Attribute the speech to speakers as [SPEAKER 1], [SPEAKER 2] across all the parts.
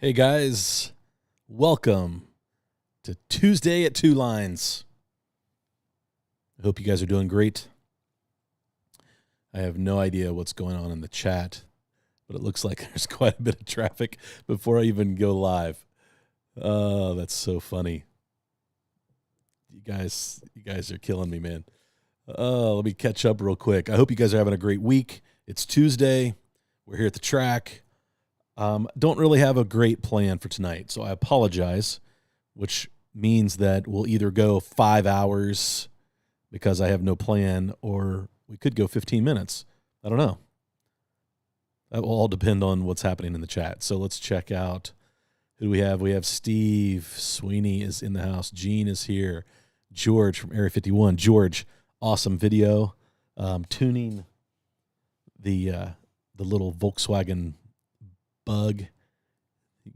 [SPEAKER 1] Hey guys, welcome to Tuesday at Two Lines. I hope you guys are doing great. I have no idea what's going on in the chat, but it looks like there's quite a bit of traffic before I even go live. Oh, that's so funny. You guys are killing me, man. Let me catch up real quick. I hope you guys are having a great week. It's Tuesday. We're here at the track. Don't really have a great plan for tonight, so I apologize, which means that we'll either go 5 hours because I have no plan, or we could go 15 minutes. I don't know. That will all depend on what's happening in the chat. So let's check out who do we have. We have Steve Sweeney is in the house. Gene is here. George from Area 51. George, awesome video. Tuning the little Volkswagen Bug.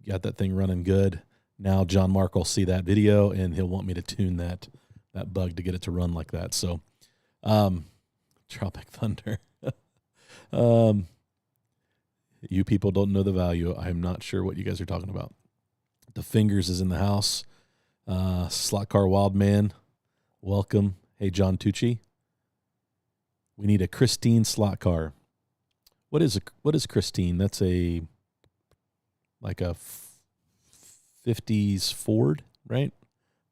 [SPEAKER 1] Got that thing running good. Now John Mark will see that video and he'll want me to tune that bug to get it to run like that. So Tropic Thunder. You people don't know the value. I'm not sure what you guys are talking about. The Fingers is in the house. Slot Car Wild Man, welcome. Hey, John Tucci. We need a Christine slot car. What is Christine? That's like a 50s Ford, right?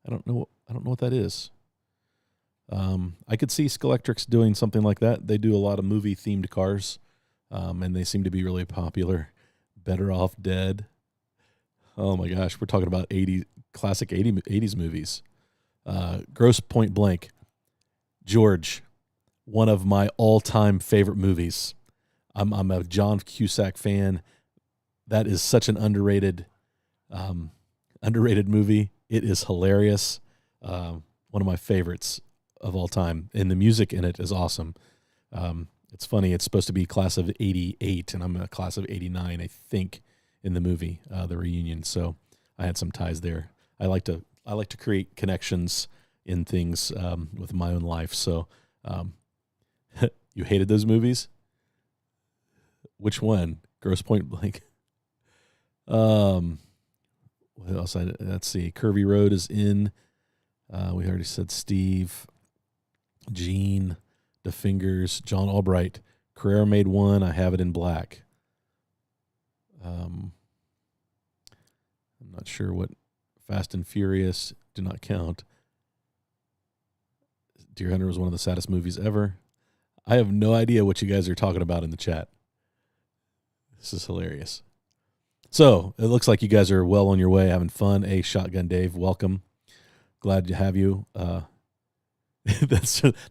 [SPEAKER 1] I don't know what that is. I could see Skelectrics doing something like that. They do a lot of movie themed cars, and they seem to be really popular. Better Off Dead. Oh my gosh, we're talking about classic 80s movies. Gross Point Blank. George, one of my all-time favorite movies. I'm a John Cusack fan. That is such an underrated movie. It is hilarious. One of my favorites of all time. And the music in it is awesome. It's funny. It's supposed to be class of 88, and I'm a class of 89, I think, in the movie, the reunion. So I had some ties there. I like to create connections in things with my own life. So you hated those movies? Which one? Gross Point Blank. What else? Let's see. Curvy Road is in. We already said Steve, Gene, The Fingers, John Albright. Carrera made one. I have it in black. I'm not sure what Fast and Furious do not count. Deer Hunter was one of the saddest movies ever. I have no idea what you guys are talking about in the chat. This is hilarious. So it looks like you guys are well on your way, having fun. Hey, Shotgun Dave, welcome. Glad to have you. That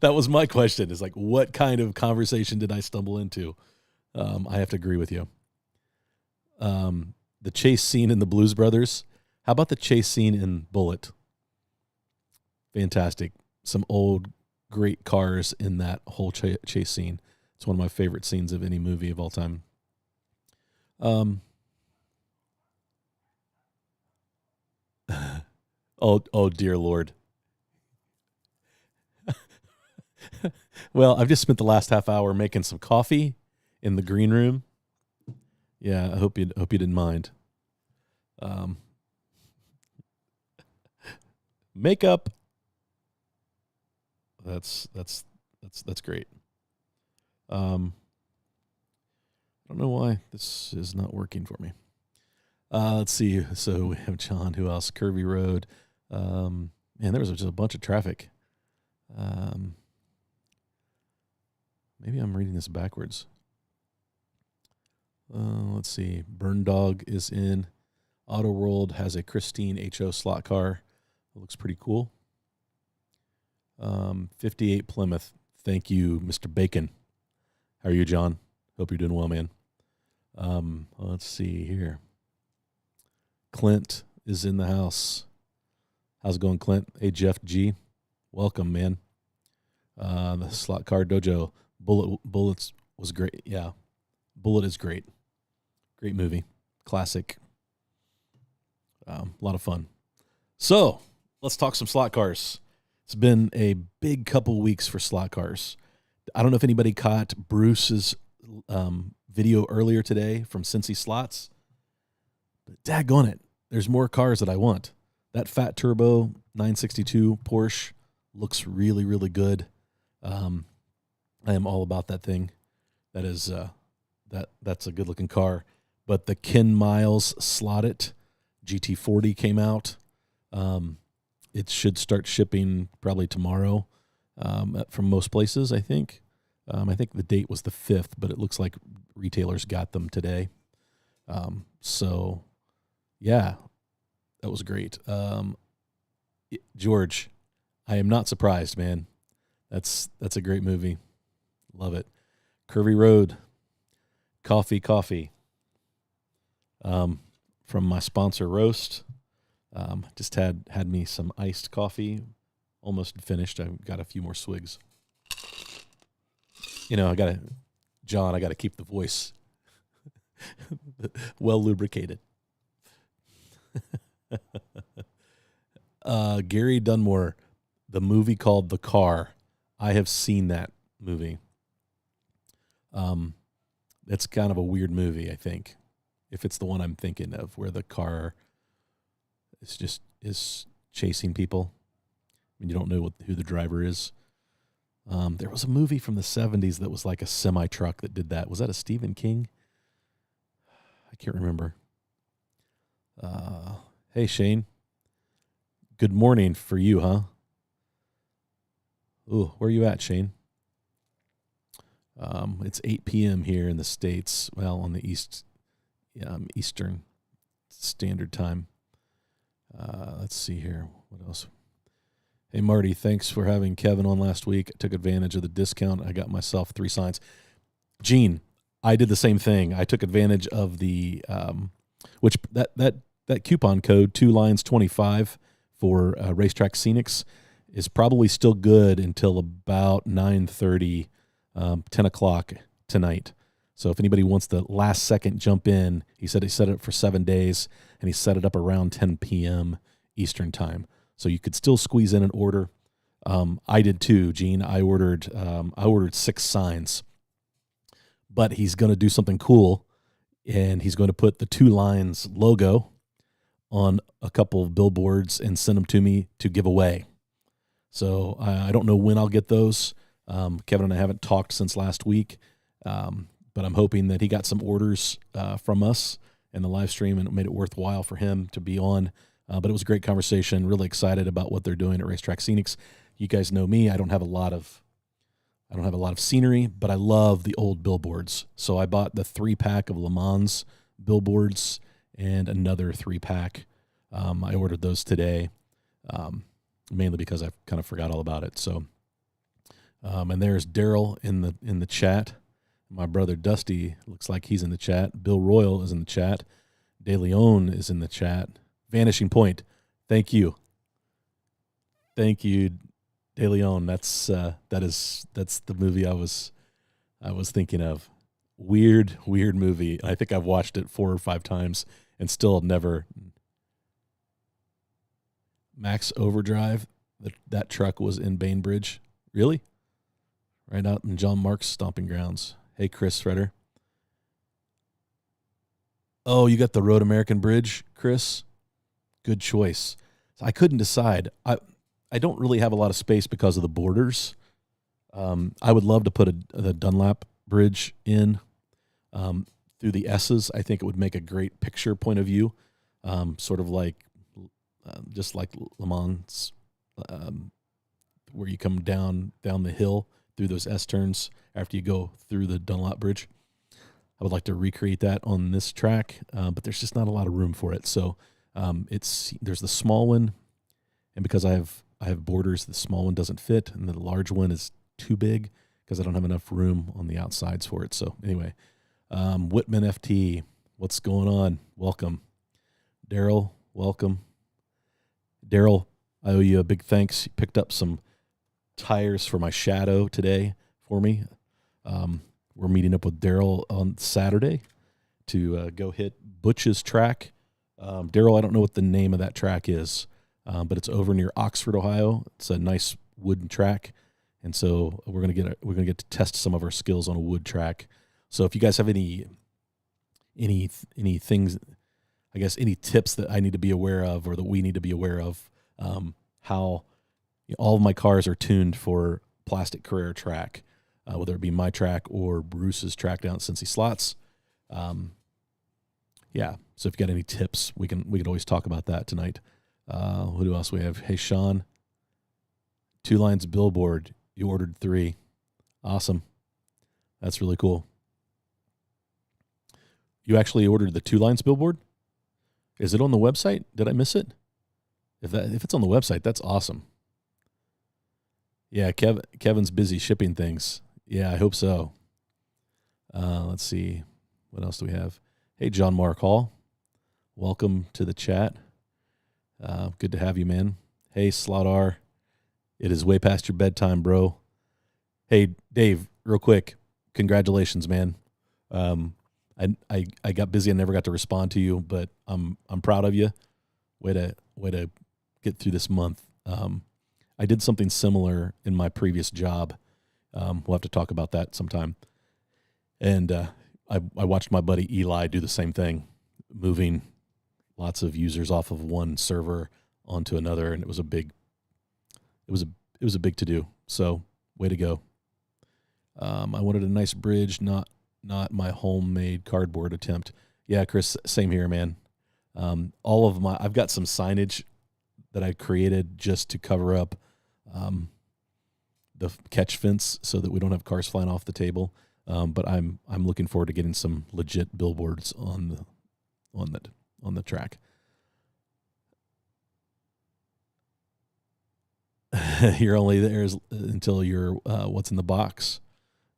[SPEAKER 1] was my question. Is like, what kind of conversation did I stumble into? I have to agree with you. The chase scene in the Blues Brothers. How about the chase scene in Bullet? Fantastic. Some old great cars in that whole chase scene. It's one of my favorite scenes of any movie of all time. Oh dear Lord. Well, I've just spent the last half hour making some coffee in the green room. Yeah, I hope you didn't mind. Makeup. That's great. I don't know why this is not working for me. Let's see. So we have John. Who else? Curvy Road. Man, there was just a bunch of traffic. Maybe I'm reading this backwards. Let's see. Burn Dog is in. Auto World has a Christine HO slot car. It looks pretty cool. 58 Plymouth. Thank you, Mr. Bacon. How are you, John? Hope you're doing well, man. Let's see here. Clint is in the house. How's it going, Clint? Hey, Jeff G. Welcome, man. The Slot Car Dojo. Bullets was great. Yeah. Bullet is great. Great movie. Classic. A lot of fun. So, let's talk some slot cars. It's been a big couple weeks for slot cars. I don't know if anybody caught Bruce's video earlier today from Cincy Slots, But daggone it, there's more cars that I want. That fat turbo 962 Porsche looks really, really good. I am all about that thing. That is that's a good looking car. But the Ken Miles Slotted GT40 came out. It should start shipping probably tomorrow from most places, I think. I think the date was the 5th, but it looks like retailers got them today. So, yeah, that was great. George, I am not surprised, man. That's a great movie. Love it. Curvy Road, coffee. From my sponsor, Rost. Just had me some iced coffee. Almost finished. I've got a few more swigs. You know, I got to keep the voice well lubricated. Gary Dunmore, the movie called The Car. I have seen that movie. It's kind of a weird movie, I think. If it's the one I'm thinking of, where the car is chasing people. I mean, you don't know who the driver is. There was a movie from the 70s that was like a semi-truck that did that. Was that a Stephen King? I can't remember. Hey, Shane. Good morning for you, huh? Ooh, where are you at, Shane? It's 8 p.m. here in the States. Well, on the Eastern Standard Time. Let's see here. What else? Hey, Marty, thanks for having Kevin on last week. I took advantage of the discount. I got myself 3 signs. Gene, I did the same thing. I took advantage of the which that coupon code 2lines25 for Racetrack Scenics is probably still good until about 9:30, 10 o'clock tonight. So if anybody wants the last second jump in, he said he set it up for 7 days, and he set it up around 10 p.m. Eastern time. So you could still squeeze in an order. I did too, Gene. I ordered 6 signs. But he's going to do something cool, and he's going to put the 2 Lines logo on a couple of billboards and send them to me to give away. So I don't know when I'll get those. Kevin and I haven't talked since last week, but I'm hoping that he got some orders from us in the live stream, and it made it worthwhile for him to be on. But it was a great conversation. Really excited about what they're doing at Racetrack Scenics. You guys know me. I don't have a lot of scenery, but I love the old billboards. So I bought the 3-pack of Le Mans billboards and another 3-pack. I ordered those today, mainly because I kind of forgot all about it. So, and there's Daryl in the chat. My brother Dusty looks like he's in the chat. Bill Royal is in the chat. De Leon is in the chat. Vanishing Point, thank you, De Leon. That's the movie I was thinking of. Weird movie. I think I've watched it 4 or 5 times and still never. Max Overdrive, that truck was in Bainbridge. Really? Right out in John Mark's stomping grounds. Hey, Chris Shredder. Oh, you got the Road American Bridge, Chris? Good choice. I couldn't decide. I don't really have a lot of space because of the borders. I would love to put the Dunlap Bridge in through the S's. I think it would make a great picture point of view, sort of like just like Le Mans, where you come down the hill through those S turns after you go through the Dunlap Bridge. I would like to recreate that on this track, but there's just not a lot of room for it. So there's the small one, and because I have borders, the small one doesn't fit, and the large one is too big because I don't have enough room on the outsides for it. So anyway, Whitman FT, what's going on? Welcome. Daryl, welcome. Daryl, I owe you a big thanks. You picked up some tires for my Shadow today for me. We're meeting up with Daryl on Saturday to go hit Butch's track. Daryl, I don't know what the name of that track is, but it's over near Oxford, Ohio. It's a nice wooden track, and so we're gonna get to test some of our skills on a wood track. So if you guys have any things, I guess, any tips that I need to be aware of or that we need to be aware of, how all of my cars are tuned for plastic Carrera track, whether it be my track or Bruce's track down at Cincy Slots. Yeah, so if you got any tips, we could always talk about that tonight. Who else we have? Hey, Sean, 2 Lines billboard. You ordered 3. Awesome. That's really cool. You actually ordered the 2 Lines billboard? Is it on the website? Did I miss it? If it's on the website, that's awesome. Yeah, Kevin's busy shipping things. Yeah, I hope so. Let's see. What else do we have? Hey, John Mark Hall. Welcome to the chat. Good to have you, man. Hey, SLOTCAR. It is way past your bedtime, bro. Hey, Dave, real quick. Congratulations, man. I got busy and never got to respond to you, but I'm proud of you. Way to get through this month. I did something similar in my previous job. We'll have to talk about that sometime. And I watched my buddy Eli do the same thing, moving lots of users off of one server onto another, and it was a big to do. So way to go. I wanted a nice bridge, not my homemade cardboard attempt. Yeah, Chris, same here, man. I've got some signage that I created just to cover up the catch fence so that we don't have cars flying off the table. But I'm looking forward to getting some legit billboards on the track. You're only there until you're what's in the box.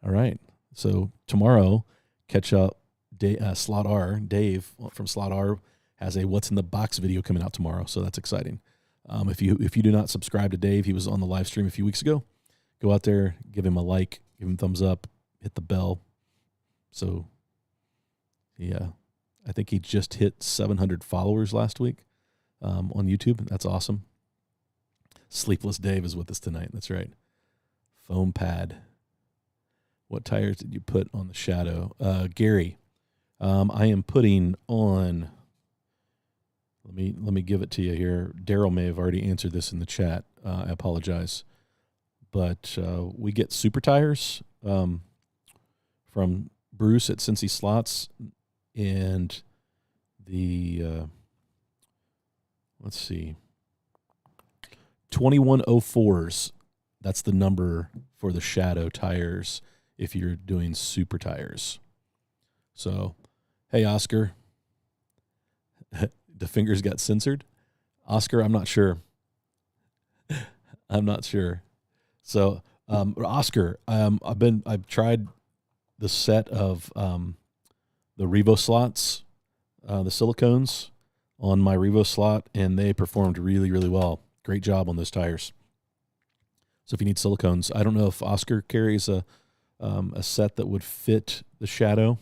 [SPEAKER 1] All right. So tomorrow, catch up. SLOTCAR Dave from SLOTCAR has a What's in the Box video coming out tomorrow, so that's exciting. If you do not subscribe to Dave, he was on the live stream a few weeks ago. Go out there, give him a like, give him a thumbs up, hit the bell. So, yeah, I think he just hit 700 followers last week on YouTube. That's awesome. Sleepless Dave is with us tonight. That's right. Foam pad. What tires did you put on the Shadow? Gary, I am putting on, let me give it to you here. Daryl may have already answered this in the chat. I apologize. But we get super tires from Bruce at Cincy Slots, and the, let's see, 2104s. That's the number for the Shadow tires if you're doing super tires. So, hey, Oscar. The fingers got censored. Oscar, I'm not sure. I'm not sure. So, Oscar, I've tried the set of the Revo slots, the silicones on my Revo slot, and they performed really, really well. Great job on those tires. So if you need silicones, I don't know if Oscar carries a set that would fit the Shadow.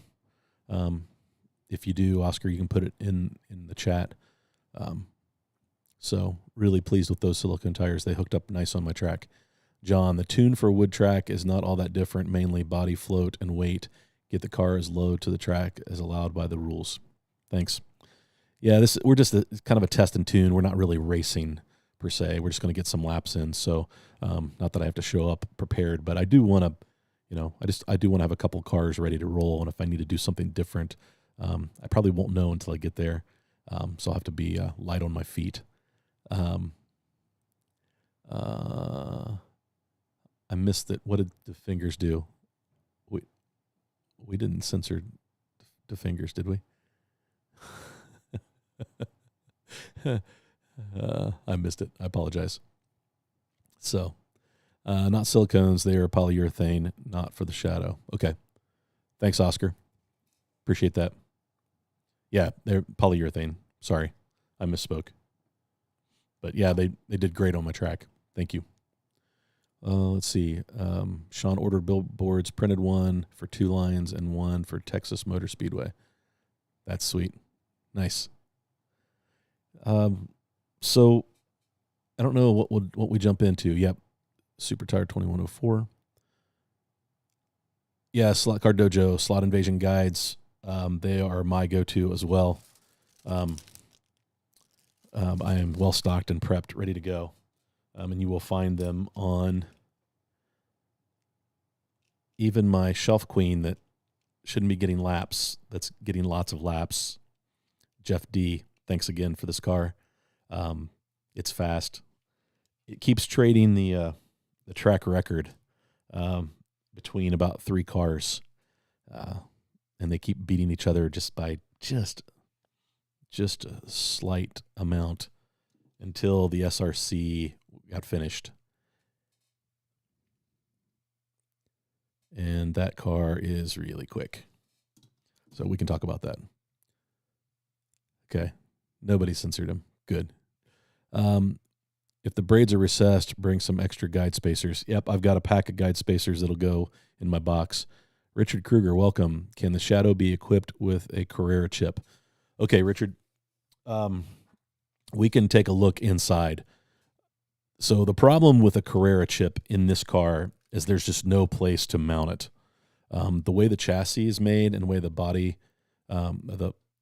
[SPEAKER 1] If you do, Oscar, you can put it in the chat. So really pleased with those silicone tires. They hooked up nice on my track. John, the tune for a wood track is not all that different, mainly body float and weight. Get the car as low to the track as allowed by the rules. Thanks. Yeah, we're just kind of a test and tune. We're not really racing per se. We're just going to get some laps in. So not that I have to show up prepared, but I do want to, I do want to have a couple cars ready to roll. And if I need to do something different, I probably won't know until I get there. So I'll have to be light on my feet. I missed it. What did the fingers do? We didn't censor the fingers, did we? I missed it. I apologize. So, not silicones. They are polyurethane, not for the Shadow. Okay. Thanks, Oscar. Appreciate that. Yeah, they're polyurethane. Sorry, I misspoke. But yeah, they did great on my track. Thank you. Let's see. Sean ordered billboards, printed one for 2 lines and one for Texas Motor Speedway. That's sweet. Nice. So I don't know what we jump into. Yep. Super Tire 2104. Yeah, SLOTCAR Dojo, Slot Invasion Guides. They are my go-to as well. I am well stocked and prepped, ready to go. And you will find them on even my Shelf Queen that shouldn't be getting laps, that's getting lots of laps. Jeff D, thanks again for this car. It's fast. It keeps trading the track record between about 3 cars, and they keep beating each other just by just a slight amount until the SRC got finished. And that car is really quick. So we can talk about that. Okay. Nobody censored him. Good. If the braids are recessed, bring some extra guide spacers. Yep, I've got a pack of guide spacers that'll go in my box. Richard Kruger, welcome. Can the Shadow be equipped with a Carrera chip? Okay, Richard. We can take a look inside. So the problem with a Carrera chip in this car is there's just no place to mount it. The way the chassis is made and the way the body, I don't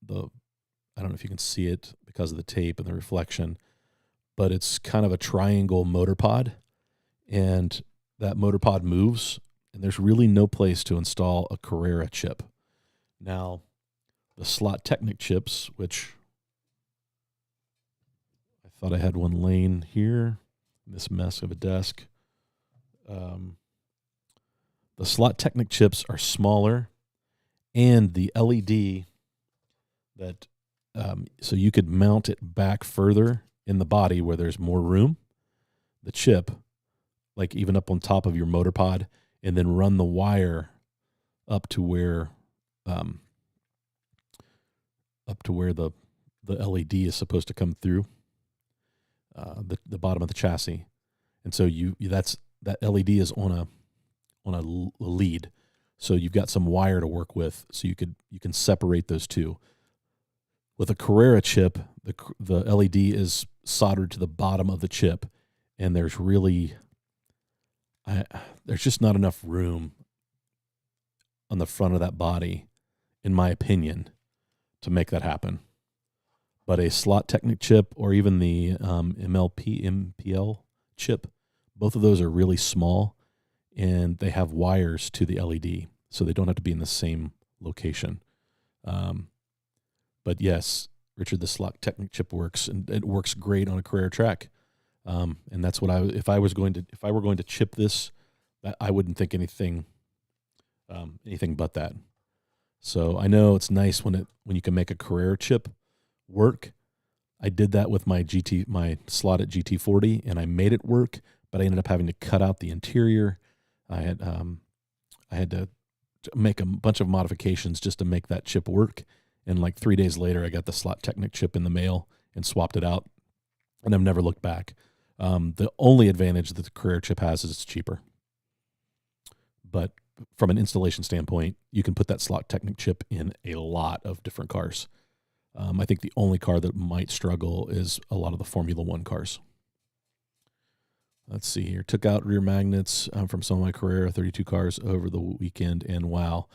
[SPEAKER 1] know if you can see it because of the tape and the reflection, but it's kind of a triangle motor pod, and that motor pod moves, and there's really no place to install a Carrera chip. Now, the Slot Technic chips, which I thought I had one laying here, this mess of a desk. The Slot Technic chips are smaller, and the LED that so you could mount it back further in the body where there's more room, the chip, like even up on top of your motor pod, and then run the wire up to where the LED is supposed to come through the bottom of the chassis. And so that LED is on a lead, so you've got some wire to work with, so you can separate those two. With a Carrera chip, the LED is soldered to the bottom of the chip, and there's just not enough room on the front of that body, in my opinion, to make that happen. But a Slot Technic chip, or even the MPL chip, both of those are really small, and they have wires to the LED, so they don't have to be in the same location. But yes, Richard, the Slot Technic chip works, and it works great on a Carrera track. And that's what if I were going to chip this, I wouldn't think anything but that. So I know it's nice when you can make a Carrera chip work. I did that with my slotted GT40, and I made it work, but I ended up having to cut out the interior. I had to make a bunch of modifications just to make that chip work. And like 3 days later, I got the Slot Technic chip in the mail and swapped it out, and I've never looked back. The only advantage that the Carrera chip has is it's cheaper. But from an installation standpoint, you can put that Slot Technic chip in a lot of different cars. I think the only car that might struggle is a lot of the Formula One cars. Let's see here. Took out rear magnets from some of my Carrera 32 cars over the weekend, and wow.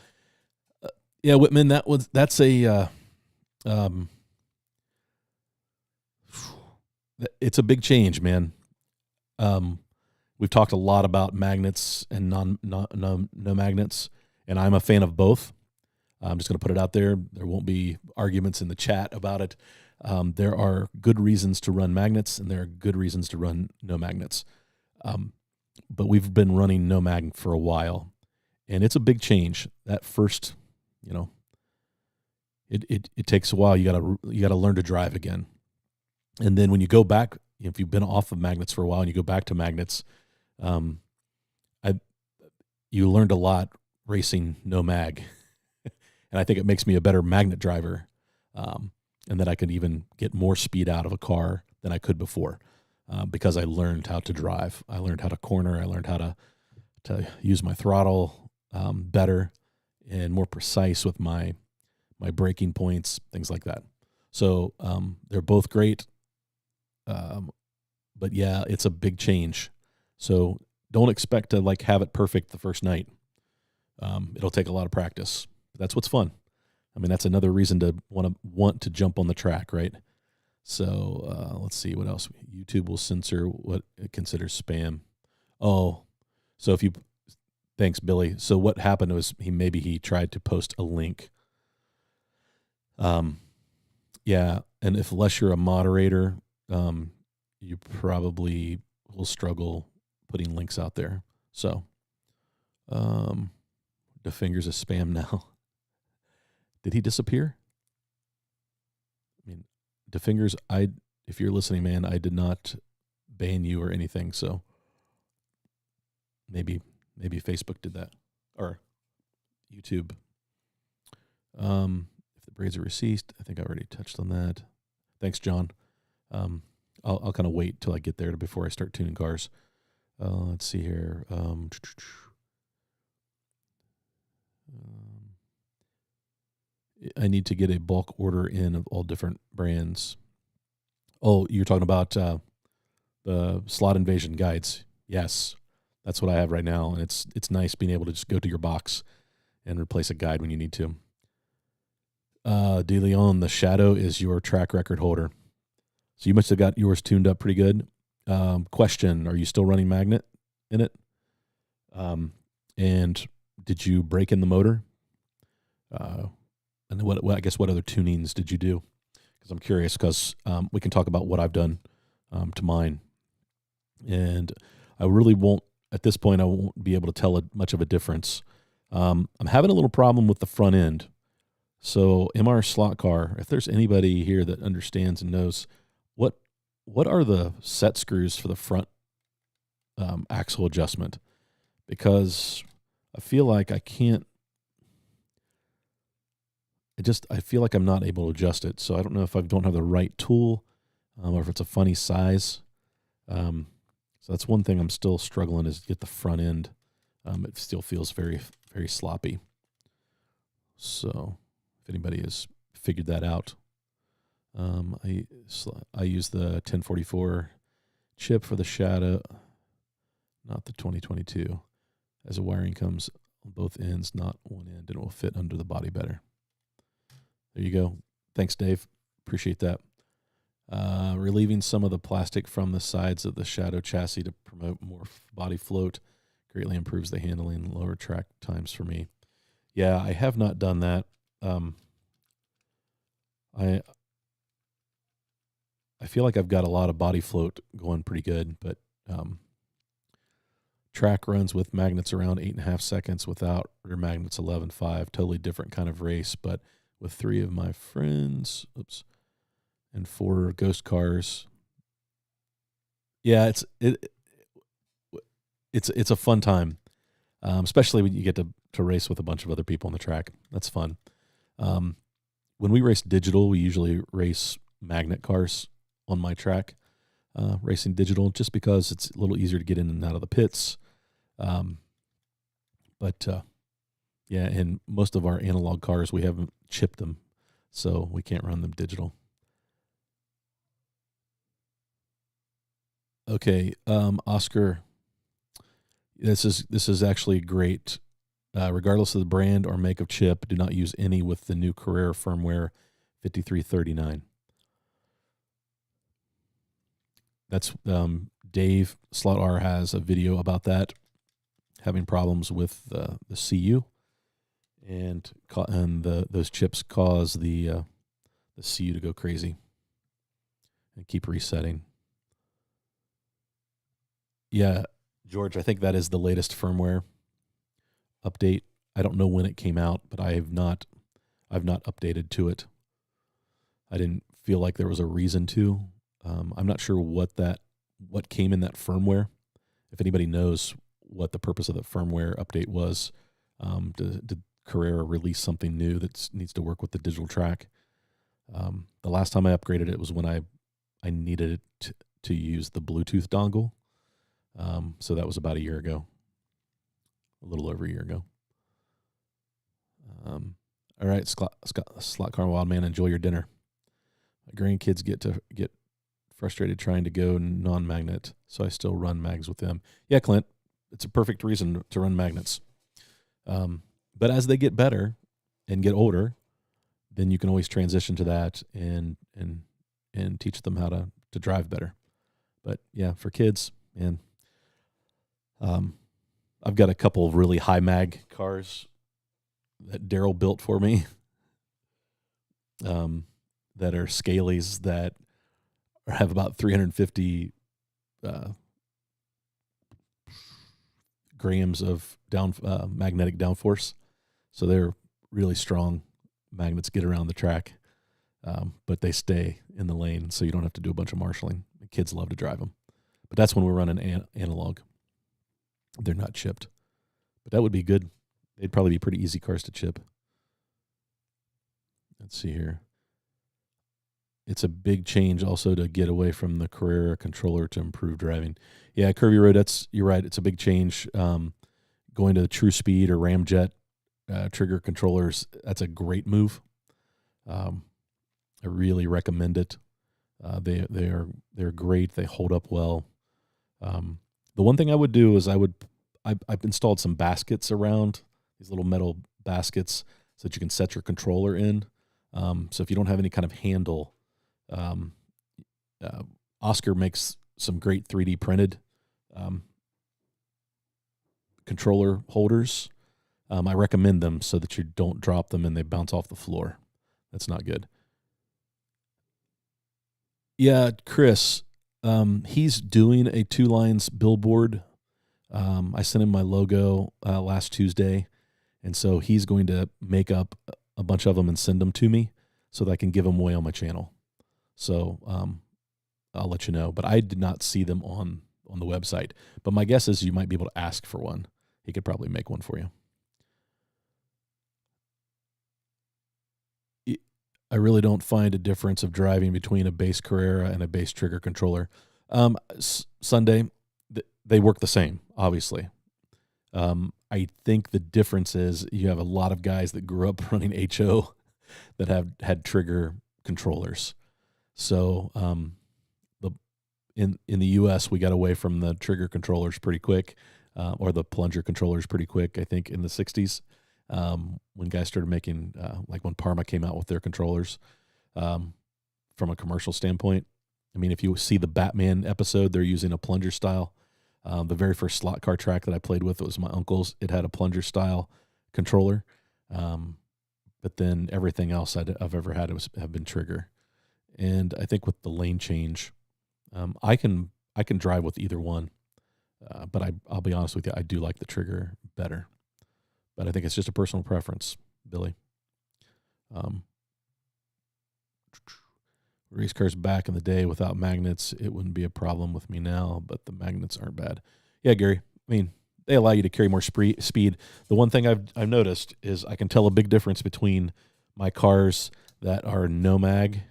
[SPEAKER 1] Yeah, Whitman, that's a it's a big change, man. We've talked a lot about magnets and no magnets, and I'm a fan of both. I'm just going to put it out there. There won't be arguments in the chat about it. There are good reasons to run magnets, and there are good reasons to run no magnets. But we've been running no mag for a while, and it's a big change. That first, it takes a while. You gotta learn to drive again, and then when you go back, if you've been off of magnets for a while and you go back to magnets, you learned a lot racing no mag, and I think it makes me a better magnet driver, and that I could even get more speed out of a car than I could before, because I learned how to drive. I learned how to corner. I learned how to use my throttle better and more precise with my braking points, things like that. So they're both great, but yeah, it's a big change. So don't expect to have it perfect the first night. It'll take a lot of practice. That's what's fun. I mean, that's another reason to want to jump on the track, right? So let's see what else. YouTube will censor what it considers spam. Oh, so thanks, Billy. So what happened was he tried to post a link. Yeah, and unless you're a moderator, you probably will struggle putting links out there. So, the fingers is spam now. Did he disappear? I mean, the fingers. If you're listening, man, I did not ban you or anything. So maybe Facebook did that, or YouTube. If the braids are recessed, I think I already touched on that. Thanks, John. I'll kind of wait till I get there before I start tuning cars. Let's see here. I need to get a bulk order in of all different brands. Oh, you're talking about the slot invasion guides. Yes, that's what I have right now, and it's nice being able to just go to your box and replace a guide when you need to. De Leon, the Shadow is your track record holder. So you must have got yours tuned up pretty good. Question, are you still running magnet in it? And did you break in the motor? And what other tunings did you do? Because I'm curious, because we can talk about what I've done to mine. And I really won't, at this point, I won't be able to tell much of a difference. I'm having a little problem with the front end. So MRSLOTCAR, if there's anybody here that understands and knows, what are the set screws for the front axle adjustment? Because I feel like I can't, I feel like I'm not able to adjust it. So I don't know if I don't have the right tool or if it's a funny size. So that's one thing I'm still struggling is to get the front end. It still feels very, very sloppy. So if anybody has figured that out, I use the 1044 chip for the Shadow, not the 2022. As the wiring comes on both ends, not one end, and it will fit under the body better. There you go. Thanks, Dave. Appreciate that. Relieving some of the plastic from the sides of the Shadow chassis to promote more body float greatly improves the handling and lower track times for me. Yeah, I have not done that. I feel like I've got a lot of body float going pretty good, but track runs with magnets around 8.5 seconds, without rear magnets 11.5. Totally different kind of race, but with 3 of my friends, and 4 ghost cars. Yeah, it's a fun time, especially when you get to race with a bunch of other people on the track. That's fun. When we race digital, we usually race magnet cars on my track, racing digital, just because it's a little easier to get in and out of the pits. Yeah, in most of our analog cars, we haven't chipped them, so we can't run them digital. Okay, Oscar, this is actually great. Regardless of the brand or make of chip, do not use any with the new Carrera firmware 5339. That's Dave Slot R has a video about that, having problems with the CU, and those chips cause the CU to go crazy and keep resetting. Yeah, George, I think that is the latest firmware update. I don't know when it came out, but I've not updated to it. I didn't feel like there was a reason to. I'm not sure what came in that firmware. If anybody knows what the purpose of the firmware update was, did Carrera release something new that needs to work with the digital track? The last time I upgraded it was when I needed it to use the Bluetooth dongle. So that was about a year ago, a little over a year ago. All right, Slot Car Wildman, enjoy your dinner. My grandkids get frustrated trying to go non-magnet, so I still run mags with them. Yeah, Clint, it's a perfect reason to run magnets. But as they get better and get older, then you can always transition to that and teach them how to drive better. But yeah, for kids, man, I've got a couple of really high mag cars that Daryl built for me, that are Scalies that have about 350 grams of magnetic downforce. So they're really strong magnets, get around the track, but they stay in the lane, so you don't have to do a bunch of marshalling. The kids love to drive them. But that's when we're running analog. They're not chipped. But that would be good. They'd probably be pretty easy cars to chip. Let's see here. It's a big change also to get away from the Carrera controller to improve driving. Yeah, Curvy Road, you're right. It's a big change. Going to the True Speed or Ramjet trigger controllers, that's a great move. I really recommend it. They're great. They hold up well. The one thing I would do is I've installed some baskets around, these little metal baskets, so that you can set your controller in. So if you don't have any kind of handle, Oscar makes some great 3D printed controller holders. I recommend them so that you don't drop them and they bounce off the floor. That's not good. Yeah, Chris, he's doing a 2 Lines billboard. I sent him my logo last Tuesday, and so he's going to make up a bunch of them and send them to me so that I can give them away on my channel. So I'll let you know. But I did not see them on the website. But my guess is you might be able to ask for one. He could probably make one for you. I really don't find a difference of driving between a base Carrera and a base trigger controller. Sunday, they work the same, obviously. I think the difference is you have a lot of guys that grew up running HO that have had trigger controllers. So in the U.S., we got away from the trigger controllers pretty quick, or the plunger controllers pretty quick, I think, in the 60s. When guys started making, like when Parma came out with their controllers, from a commercial standpoint. I mean, if you see the Batman episode, they're using a plunger style. The very first slot car track that I played with was my uncle's. It had a plunger style controller. But then everything else I've ever had have been trigger. And I think with the lane change, I can drive with either one. But I'll be honest with you, I do like the trigger better. But I think it's just a personal preference, Billy. Race cars back in the day without magnets, it wouldn't be a problem with me now, but the magnets aren't bad. Yeah, Gary, I mean, they allow you to carry more speed. The one thing I've noticed is I can tell a big difference between my cars that are no mag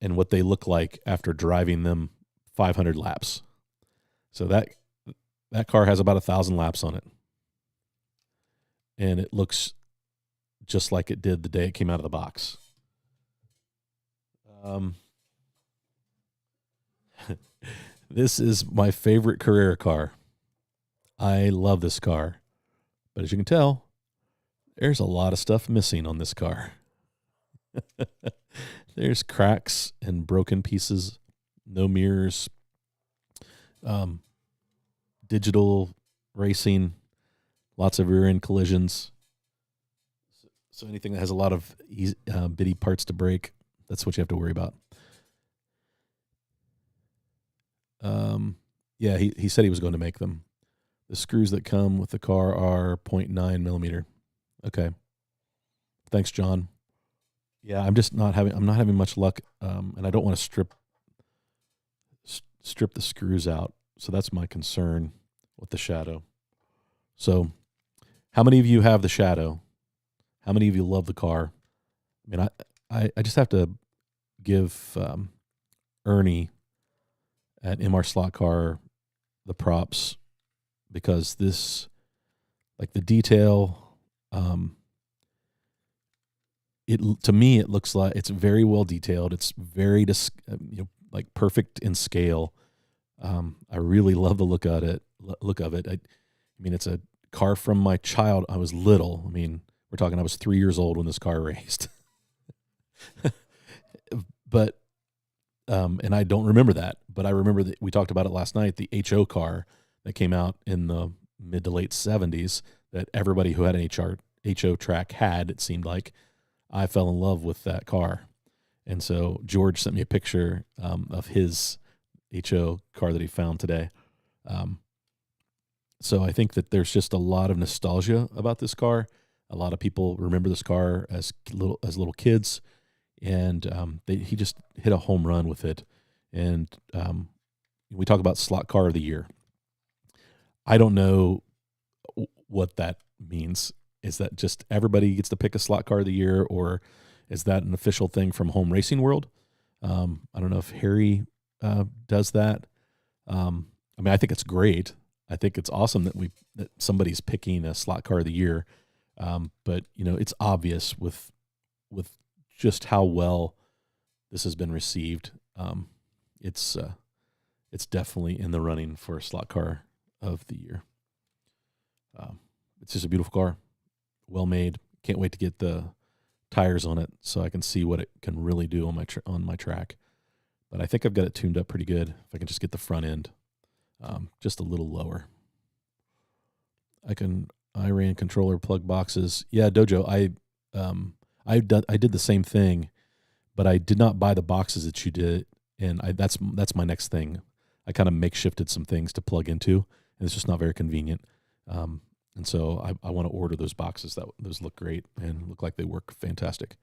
[SPEAKER 1] and what they look like after driving them 500 laps. So that car has about 1,000 laps on it. And it looks just like it did the day it came out of the box. This is my favorite Carrera car. I love this car. But as you can tell, there's a lot of stuff missing on this car. There's cracks and broken pieces, no mirrors, digital racing, lots of rear-end collisions. So anything that has a lot of bitty parts to break, that's what you have to worry about. Yeah, he said he was going to make them. The screws that come with the car are 0.9 millimeter. Okay. Thanks, John. Yeah, I'm not having much luck, and I don't want to strip the screws out. So that's my concern with the Shadow. So, how many of you have the Shadow? How many of you love the car? I mean, I just have to give Ernie at MRSLOTCAR the props, because this, like the detail, to me it looks like it's very well detailed. It's very like perfect in scale. I really love the look of it. I mean, it's a car from my child. I was little. I mean, We're talking I was 3 years old when this car raced. But and I don't remember that, but I remember that we talked about it last night, the HO car that came out in the mid to late 70s that everybody who had an HO track had, it seemed like. I fell in love with that car. And so George sent me a picture of his HO car that he found today. So I think that there's just a lot of nostalgia about this car. A lot of people remember this car as little kids, and he just hit a home run with it. And we talk about slot car of the year. I don't know what that means. Is that just everybody gets to pick a slot car of the year, or is that an official thing from Home Racing World? I don't know if Harry does that. I mean, I think it's great. I think it's awesome that somebody's picking a slot car of the year. But it's obvious with just how well this has been received. It's definitely in the running for a slot car of the year. It's just a beautiful car, well made. Can't wait to get the tires on it so I can see what it can really do on my track. But I think I've got it tuned up pretty good. If I can just get the front end just a little lower. I ran controller plug boxes. Yeah, Dojo. I did the same thing, but I did not buy the boxes that you did, and that's my next thing. I kind of makeshifted some things to plug into, and it's just not very convenient. And so I want to order those boxes. Those look great and look like they work fantastic.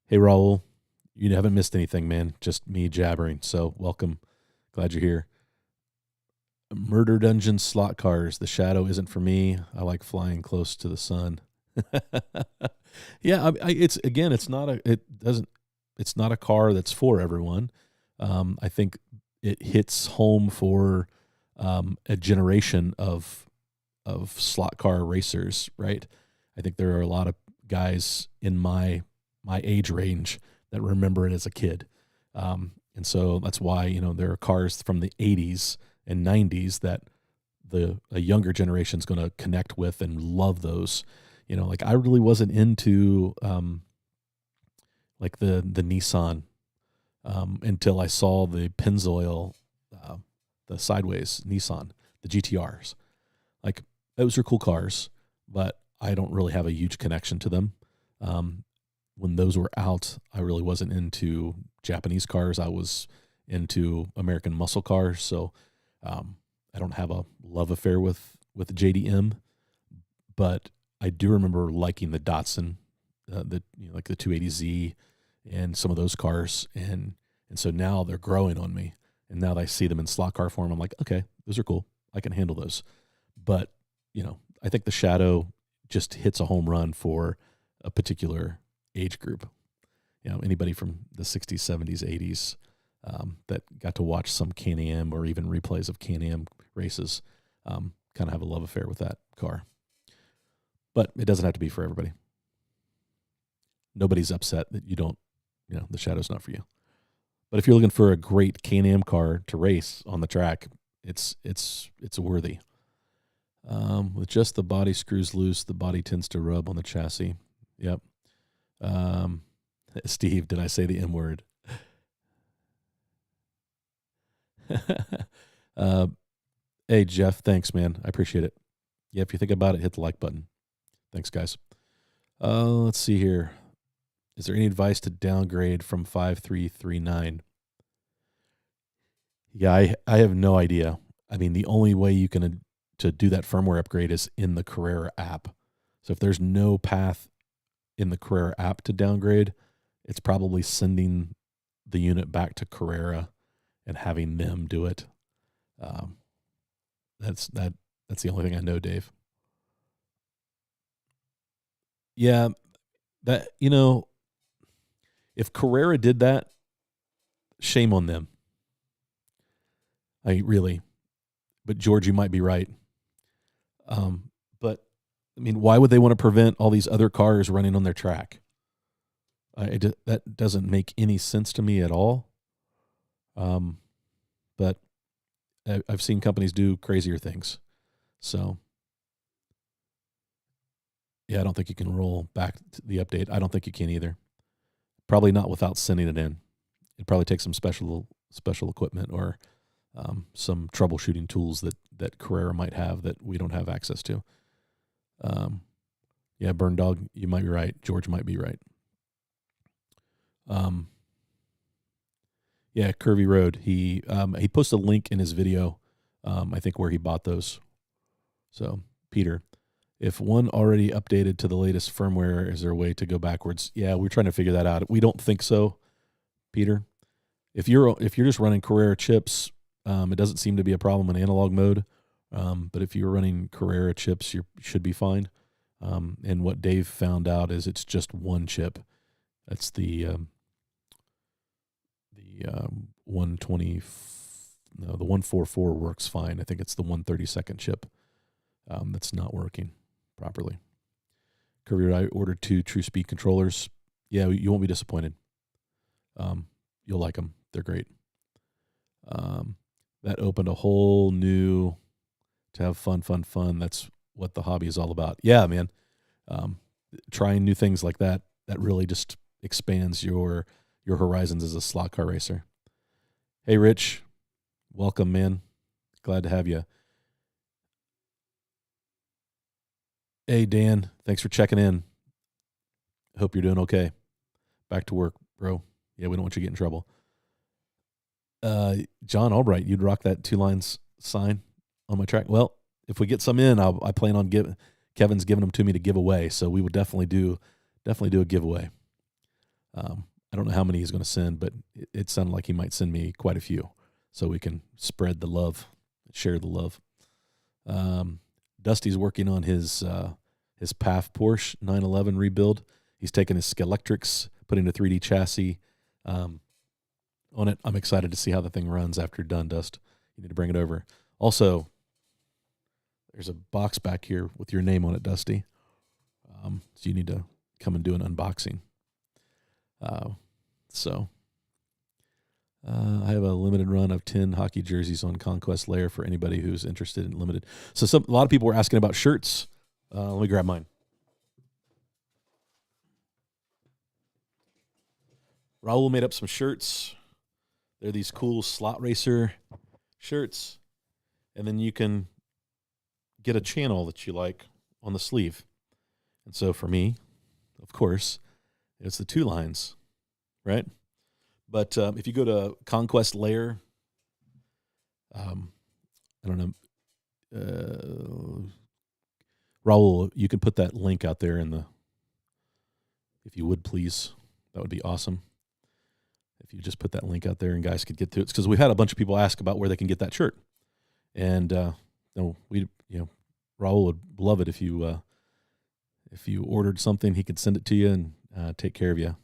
[SPEAKER 1] Hey, Raul, you haven't missed anything, man. Just me jabbering. So welcome. Glad you're here. Murder Dungeon slot cars. The Shadow isn't for me. I like flying close to the sun. Yeah, it's not a car that's for everyone. I think it hits home for a generation of slot car racers, right? I think there are a lot of guys in my age range that remember it as a kid. And so that's why, there are cars from the 80s and 90s that a younger generation is going to connect with and love those. Like I really wasn't into like the Nissan until I saw the Pennzoil, the sideways Nissan, the GTRs. Like those are cool cars, but I don't really have a huge connection to them. When those were out, I really wasn't into Japanese cars. I was into American muscle cars. So I don't have a love affair with JDM, but I do remember liking the Datsun, like the 280Z and some of those cars. And so now they're growing on me. And now that I see them in slot car form, I'm like, okay, those are cool. I can handle those. But, I think the Shadow just hits a home run for a particular age group. Anybody from the 60s, 70s, 80s that got to watch some Can-Am or even replays of Can-Am races kind of have a love affair with that car. But it doesn't have to be for everybody. Nobody's upset that you don't, the Shadow's not for you. But if you're looking for a great Can-Am car to race on the track, it's worthy. With just the body screws loose, the body tends to rub on the chassis. Yep. Steve, did I say the M word? Hey, Jeff, thanks, man. I appreciate it. Yeah, if you think about it, hit the like button. Thanks, guys. Let's see here. Is there any advice to downgrade from 5339? Yeah, I have no idea. I mean, the only way you can to do that firmware upgrade is in the Carrera app. So if there's no path in the Carrera app to downgrade, it's probably sending the unit back to Carrera and having them do it. That's the only thing I know, Dave. Yeah, that if Carrera did that, shame on them. But George, you might be right. But I mean, why would they want to prevent all these other cars running on their track? That doesn't make any sense to me at all. But I've seen companies do crazier things. So Yeah, I don't think you can roll back to the update. I don't think you can either. Probably not without sending it in. It probably takes some special equipment or some troubleshooting tools that Carrera might have that we don't have access to. Yeah, Burn Dog, you might be right. George might be right. Yeah, Curvy Road. He posted a link in his video, I think, where he bought those. So, Peter, if one already updated to the latest firmware, is there a way to go backwards? Yeah, we're trying to figure that out. We don't think so, Peter. If you're just running Carrera chips, it doesn't seem to be a problem in analog mode. But if you're running Carrera chips, you should be fine. And what Dave found out is it's just one chip. That's the 120. No, the 144 works fine. I think it's the 132nd chip that's not working properly. Courier, I ordered 2 True Speed controllers. Yeah, you won't be disappointed. You'll like them. They're great. That opened a whole new, to have fun. That's what the hobby is all about. Yeah, man. Trying new things like that really just expands your horizons as a slot car racer. Hey, Rich. Welcome, man. Glad to have you. Hey, Dan. Thanks for checking in. Hope you're doing okay. Back to work, bro. Yeah, we don't want you to get in trouble. John Albright, you'd rock that 2 lines sign on my track. Well, if we get some in, I plan on Kevin's giving them to me to give away, so we would definitely do a giveaway. I don't know how many he's going to send, but it sounded like he might send me quite a few, so we can spread the love, share the love. Dusty's working on his PAF Porsche 911 rebuild. He's taking his Skelectrics, putting a 3D chassis on it. I'm excited to see how the thing runs after you're done, Dust. You need to bring it over. Also, there's a box back here with your name on it, Dusty. So you need to come and do an unboxing. I have a limited run of 10 hockey jerseys on Conquest Layer for anybody who's interested in limited. So a lot of people were asking about shirts. Let me grab mine. Raul made up some shirts. They're these cool slot racer shirts. And then you can get a channel that you like on the sleeve. And so for me, of course, it's the 2 lines, right? But if you go to Conquest Layer, I don't know, Raul, you can put that link out there if you would please, that would be awesome. If you just put that link out there and guys could get to it, because we've had a bunch of people ask about where they can get that shirt, and Raul would love it if you ordered something, he could send it to you and take care of you.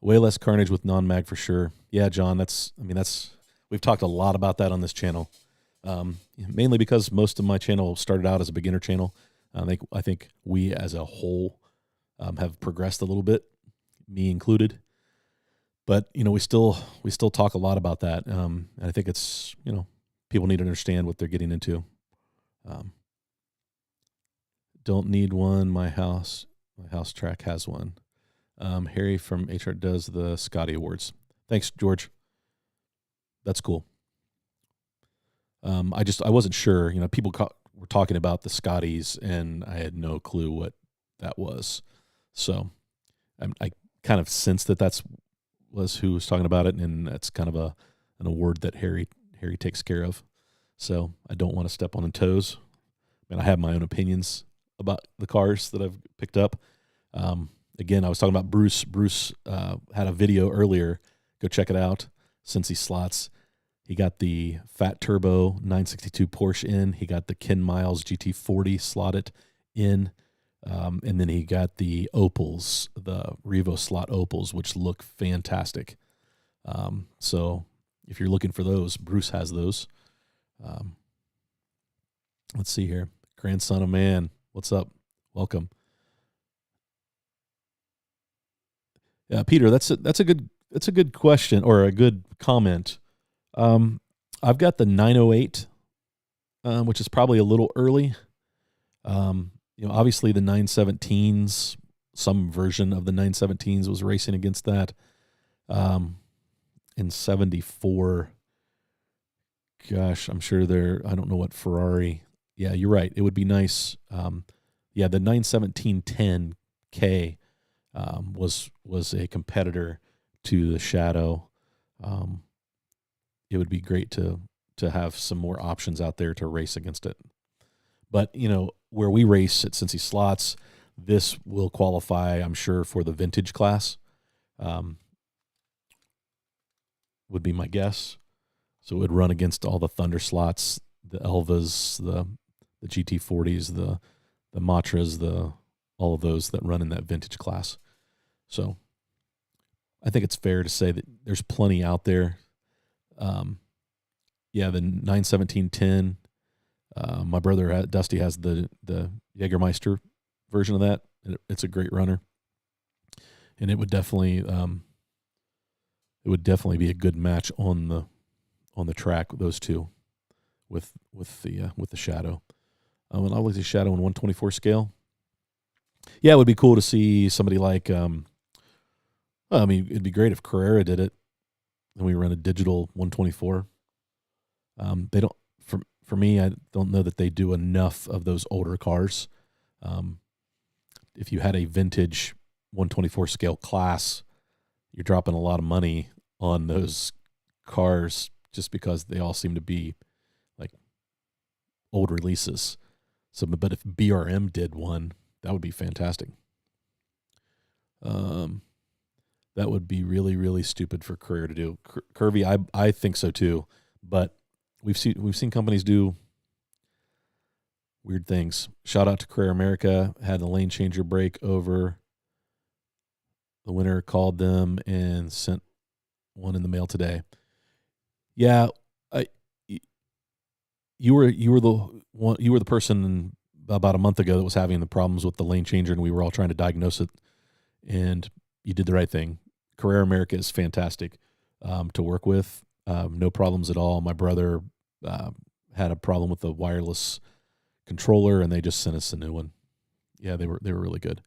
[SPEAKER 1] Way less carnage with non-mag for sure. Yeah, John, we've talked a lot about that on this channel, mainly because most of my channel started out as a beginner channel. I think we as a whole have progressed a little bit, me included. But we still talk a lot about that, and I think it's people need to understand what they're getting into. Don't need one. My house track has one. Harry from HR does the Scotty Awards. Thanks, George. That's cool. I wasn't sure. People were talking about the Scotties, and I had no clue what that was. So I kind of sensed that was who was talking about it, and that's kind of an award that Harry takes care of. So I don't want to step on toes. I have my own opinions about the cars that I've picked up. Again, I was talking about Bruce. Bruce had a video earlier. Go check it out. Cincy Slots. He got the Fat Turbo 962 Porsche in. He got the Ken Miles GT40 slotted in. And then he got the Opals, the Revo slot Opals, which look fantastic. So if you're looking for those, Bruce has those. Let's see here. Grandson of Man. What's up? Welcome. Yeah, Peter, that's a good question or a good comment. I've got the 908, which is probably a little early. obviously the 917s, some version of the 917s was racing against that. In 74, gosh, I'm sure I don't know what Ferrari. Yeah, you're right. It would be nice. The 917-10K was a competitor to the Shadow. It would be great to have some more options out there to race against it. But, where we race at Cincy Slots, this will qualify, I'm sure, for the vintage class, would be my guess. So it would run against all the Thunder slots, the Elvas, the GT40s, the Matras, all of those that run in that vintage class. So I think it's fair to say that there's plenty out there. The 917-10. My brother Dusty has the Jägermeister version of that. It's a great runner, and it would definitely be a good match on the track. Those two, with the Shadow. And I look at the Shadow in 124 scale. Yeah, it would be cool to see somebody like. It'd be great if Carrera did it, and we run a digital 124. They don't. For me, I don't know that they do enough of those older cars. If you had a vintage 124 scale class, you're dropping a lot of money on those cars just because they all seem to be like old releases. So, but if BRM did one, that would be fantastic. That would be really, really stupid for Carrera to do. Curvy, I think so too, but we've seen companies do weird things. Shout out to Carrera America, had the lane changer break over. The winner called them and sent one in the mail today. Yeah, you were the person about a month ago that was having the problems with the lane changer, and we were all trying to diagnose it. And you did the right thing. Carrera America is fantastic to work with. No problems at all. My brother had a problem with the wireless controller, and they just sent us a new one. Yeah, they were really good.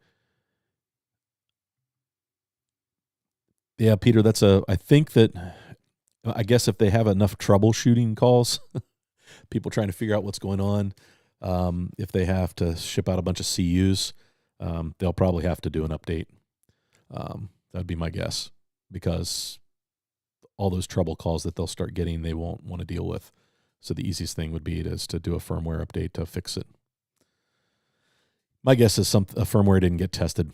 [SPEAKER 1] Yeah, Peter, I guess if they have enough troubleshooting calls, people trying to figure out what's going on, if they have to ship out a bunch of CUs, they'll probably have to do an update. That'd be my guess, because all those trouble calls that they'll start getting, they won't want to deal with. So the easiest thing would be to do a firmware update to fix it. My guess is a firmware didn't get tested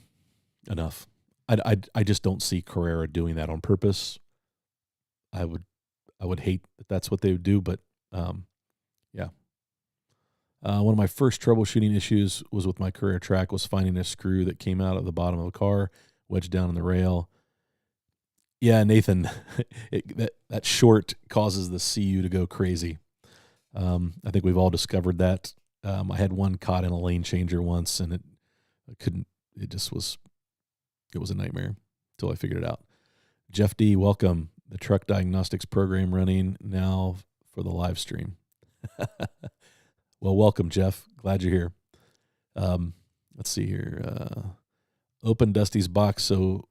[SPEAKER 1] enough. I just don't see Carrera doing that on purpose. I would hate that that's what they would do, but yeah. One of my first troubleshooting issues was with my Carrera track was finding a screw that came out of the bottom of the car, wedged down in the rail. Yeah, Nathan, that short causes the CU to go crazy. I think we've all discovered that. I had one caught in a lane changer once, and it was a nightmare until I figured it out. Jeff D, welcome. The truck diagnostics program running now for the live stream. Well, welcome, Jeff. Glad you're here. Let's see here. Open Dusty's box so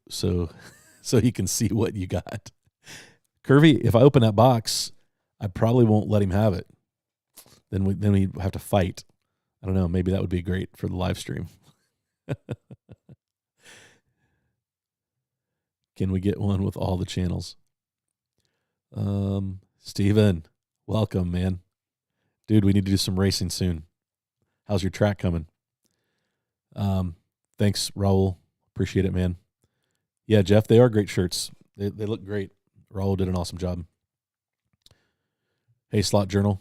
[SPEAKER 1] he can see what you got. Curvy, if I open that box, I probably won't let him have it. Then we have to fight. I don't know. Maybe that would be great for the live stream. Can we get one with all the channels? Steven, welcome, man. Dude, we need to do some racing soon. How's your track coming? Thanks, Raul. Appreciate it, man. Yeah, Jeff, they are great shirts. They look great. Raul did an awesome job. Hey, Slot Journal.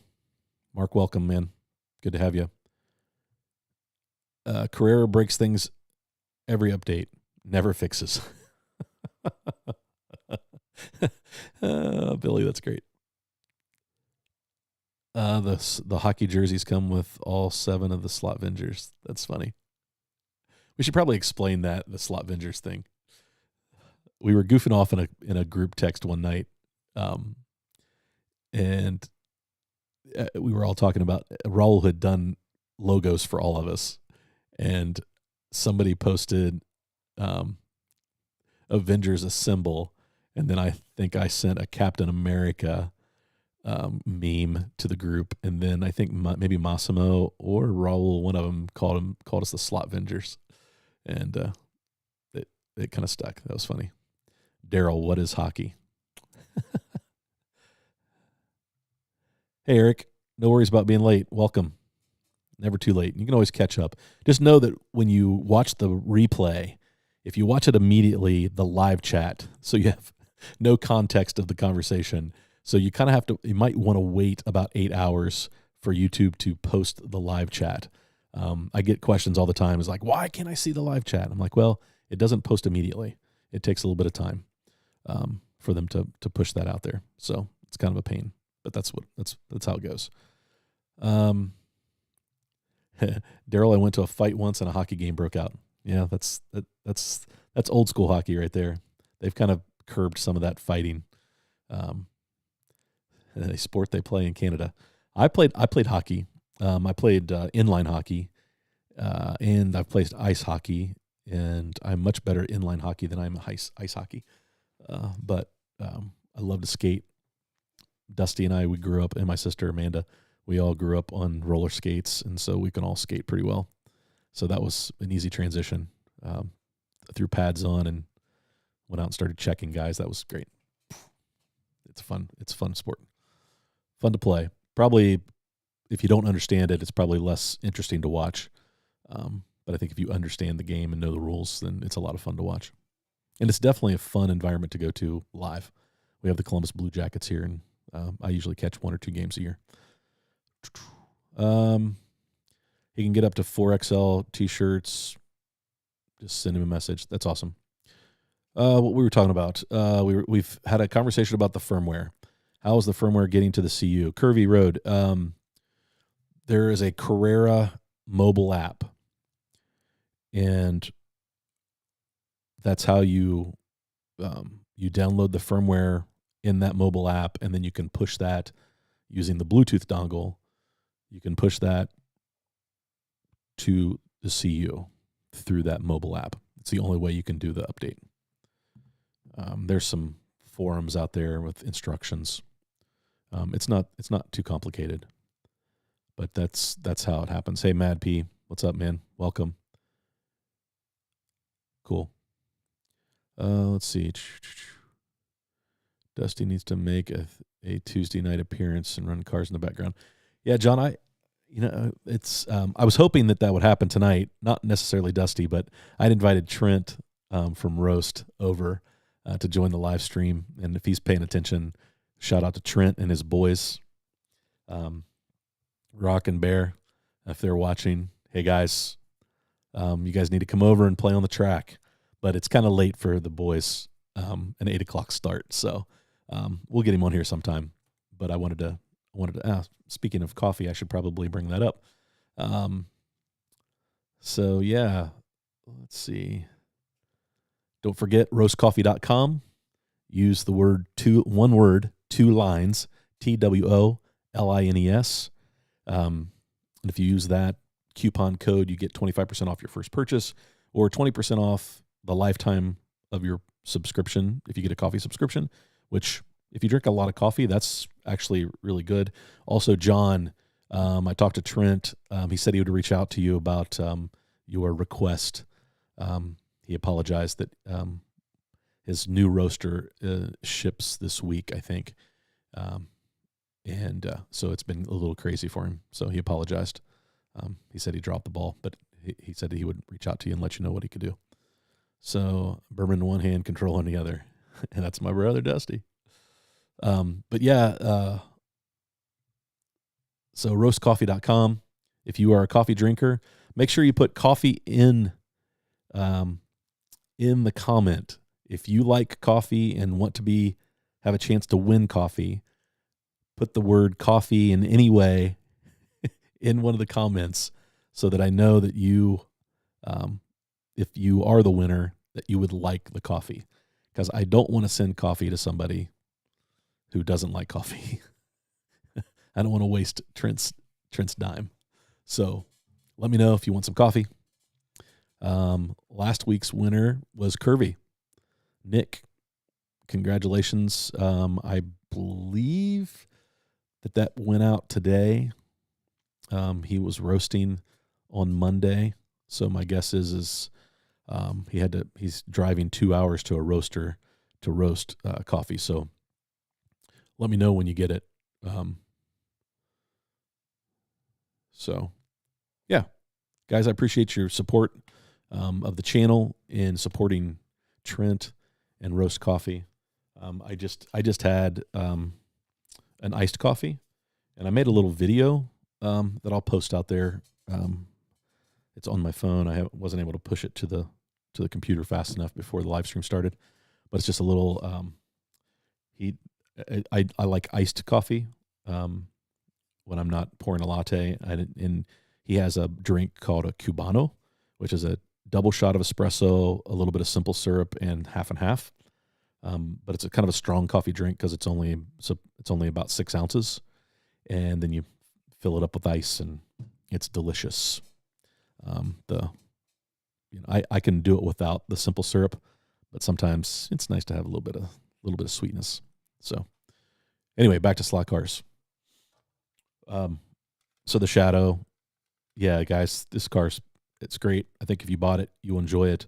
[SPEAKER 1] Mark, welcome, man. Good to have you. Carrera breaks things every update. Never fixes. Billy, that's great. The hockey jerseys come with all 7 of the Slot Vengers. That's funny. We should probably explain the Slot Vengers thing. We were goofing off in a group text one night, and we were all talking about Raul had done logos for all of us, and somebody posted Avengers Assemble, and then I think I sent a Captain America meme to the group, and then I think maybe Massimo or Raul, one of them, called us the Slot Vengers, and it kind of stuck. That was funny. Daryl, what is hockey? Hey, Eric, no worries about being late. Welcome. Never too late. You can always catch up. Just know that when you watch the replay, if you watch it immediately, the live chat, so you have no context of the conversation. So you kind of you might want to wait about 8 hours for YouTube to post the live chat. I get questions all the time. It's like, why can't I see the live chat? I'm like, well, it doesn't post immediately. It takes a little bit of time for them to push that out there. So it's kind of a pain, but that's how it goes. Daryl, I went to a fight once and a hockey game broke out. Yeah, that's old school hockey right there. They've kind of curbed some of that fighting. A sport they play in Canada. I played hockey. I played inline hockey, and I've played ice hockey, and I'm much better at inline hockey than I'm at ice hockey. But I love to skate. Dusty and we grew up, and my sister Amanda, we all grew up on roller skates, and so we can all skate pretty well. So that was an easy transition. Threw pads on and went out and started checking guys. That was great. It's fun. It's a fun sport. Fun to play. Probably, if you don't understand it, it's probably less interesting to watch. But I think if you understand the game and know the rules, then it's a lot of fun to watch. And it's definitely a fun environment to go to live. We have the Columbus Blue Jackets here, and I usually catch 1 or 2 games a year. He can get up to 4XL T-shirts. Just send him a message. That's awesome. What we were talking about, we've had a conversation about the firmware. How is the firmware getting to the CU? Curvy Road. There is a Carrera mobile app, and that's how you download the firmware in that mobile app, and then you can push that using the Bluetooth dongle. You can push that to the CU through that mobile app. It's the only way you can do the update. There's some forums out there with instructions. It's not too complicated, but that's how it happens. Hey, Mad P, what's up, man? Welcome. Cool. Let's see. Dusty needs to make a Tuesday night appearance and run cars in the background. Yeah, John, it's I was hoping that would happen tonight. Not necessarily Dusty, but I'd invited Trent from Rost over to join the live stream, and if he's paying attention, shout out to Trent and his boys, Rock and Bear, if they're watching. Hey guys, you guys need to come over and play on the track, but it's kind of late for the boys, an 8 o'clock start, so we'll get him on here sometime. But I wanted to ask. Speaking of coffee, I should probably bring that up. So yeah, let's see. Don't forget roastcoffee.com. Use the word one word, 2 lines, TWOLINES. And if you use that coupon code, you get 25% off your first purchase, or 20% off the lifetime of your subscription if you get a coffee subscription, which if you drink a lot of coffee, that's actually really good. Also, John, I talked to Trent. He said he would reach out to you about your request. He apologized that his new roaster ships this week, I think. So it's been a little crazy for him. So he apologized. He said he dropped the ball, but he said he would reach out to you and let you know what he could do. So bourbon in one hand, control in the other. And that's my brother, Dusty. But yeah, so roastcoffee.com. If you are a coffee drinker, make sure you put coffee in the comment. If you like coffee and want to have a chance to win coffee, put the word coffee in any way in one of the comments so that I know that you, if you are the winner, that you would like the coffee. Because I don't want to send coffee to somebody who doesn't like coffee. I don't want to waste Trent's dime. So let me know if you want some coffee. Last week's winner was Curvy. Nick, congratulations. I believe that went out today. He was roasting on Monday, so my guess is he's driving 2 hours to a roaster to roast coffee. So let me know when you get it. So yeah, guys, I appreciate your support of the channel in supporting Trent and Roast Coffee. I just had an iced coffee, and I made a little video that I'll post out there. It's on my phone. I wasn't able to push it to the computer fast enough before the live stream started, but it's just a little I like iced coffee when I'm not pouring a latte. And he has a drink called a Cubano, which is a double shot of espresso, a little bit of simple syrup, and half and half. But it's a kind of a strong coffee drink because it's only about 6 ounces, and then you fill it up with ice, and it's delicious. I can do it without the simple syrup, but sometimes it's nice to have a little bit of sweetness. So anyway, back to slot cars. So the Shadow, yeah, guys, this it's great. I think if you bought it, you'll enjoy it.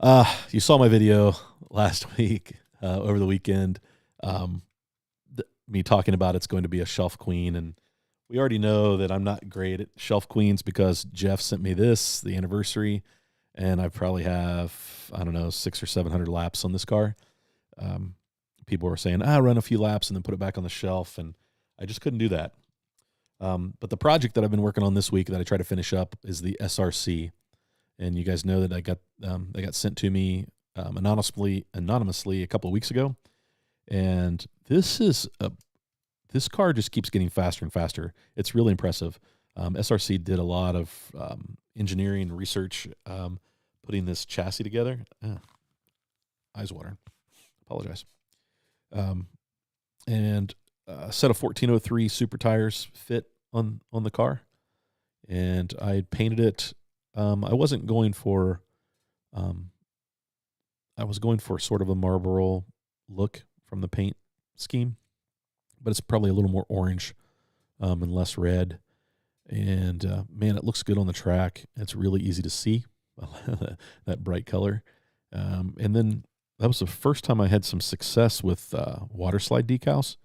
[SPEAKER 1] You saw my video last week, over the weekend, me talking about it's going to be a shelf queen, and we already know that I'm not great at shelf queens because Jeff sent me the anniversary, and I probably have, 600 or 700 laps on this car. People were saying, run a few laps and then put it back on the shelf, and I just couldn't do that. But the project that I've been working on this week that I try to finish up is the SRC. And you guys know that they got sent to me anonymously a couple of weeks ago. And this car just keeps getting faster and faster. It's really impressive. SRC did a lot of engineering research putting this chassis together. Eyes watering. Apologize. And a set of 1403 super tires fit on the car. And I painted it. I was going for sort of a Marlboro look from the paint scheme, but it's probably a little more orange and less red. And man, it looks good on the track. It's really easy to see that bright color. And then that was the first time I had some success with water slide decals.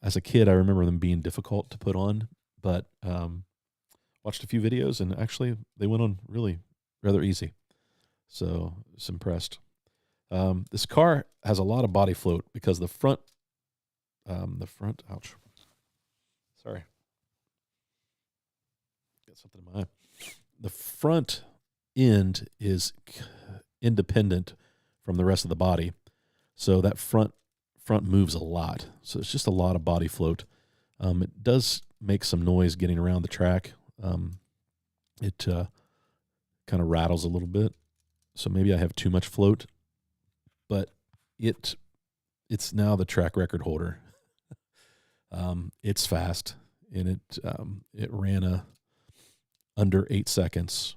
[SPEAKER 1] As a kid, I remember them being difficult to put on, but watched a few videos, and actually they went on really rather easy. So I was impressed. This car has a lot of body float because the front, ouch. Sorry. Got something in my eye. The front end is independent from the rest of the body. So that front moves a lot. So it's just a lot of body float. It does make some noise getting around the track. It kind of rattles a little bit. So maybe I have too much float, but it's now the track record holder. It's fast, and it ran under 8 seconds.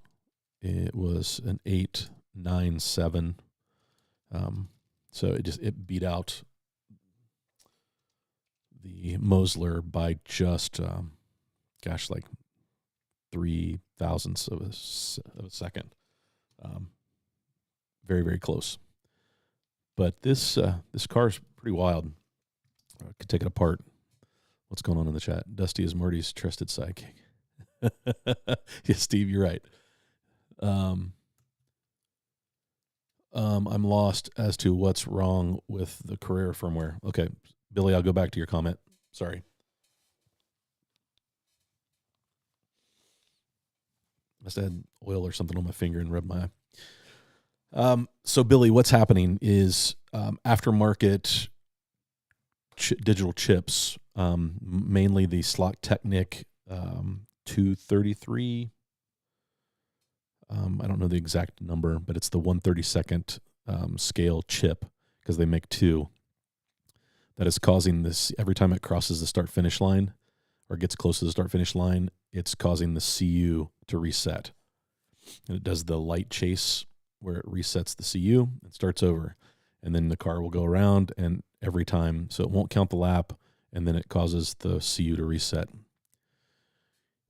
[SPEAKER 1] It was an 8.97. So it beat out the Mosler by just like 3 thousandths of a second. Very, very close. But this car is pretty wild. I could take it apart. What's going on in the chat? Dusty is Marty's trusted sidekick. Yeah, Steve, you're right. I'm lost as to what's wrong with the Carrera firmware. Okay, Billy, I'll go back to your comment. Sorry. Must have had oil or something on my finger and rubbed my eye. So, Billy, what's happening is aftermarket digital chips, mainly the Slot Technic 233. I don't know the exact number, but it's the 1/32 scale chip because they make two. That is causing this every time it crosses the start-finish line or gets close to the start-finish line, it's causing the CU to reset. and it does the light chase where it resets the CU and starts over. And then the car will go around and every time, so it won't count the lap, and then it causes the CU to reset.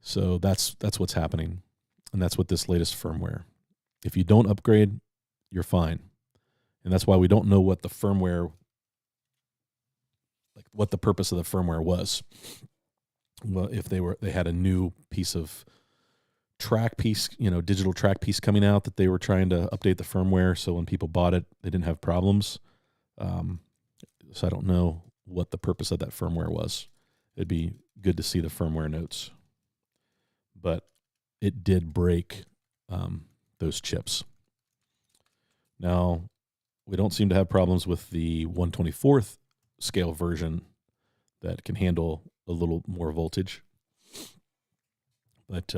[SPEAKER 1] So that's what's happening, and that's what this latest firmware. If you don't upgrade, you're fine. And that's why we don't know what the firmware, like what the purpose of the firmware was. Well, if they had a new piece of track piece, digital track piece coming out that they were trying to update the firmware, so when people bought it, they didn't have problems. So I don't know what the purpose of that firmware was. It'd be good to see the firmware notes. But it did break those chips. Now, we don't seem to have problems with the 1/24th scale version that can handle a little more voltage. But,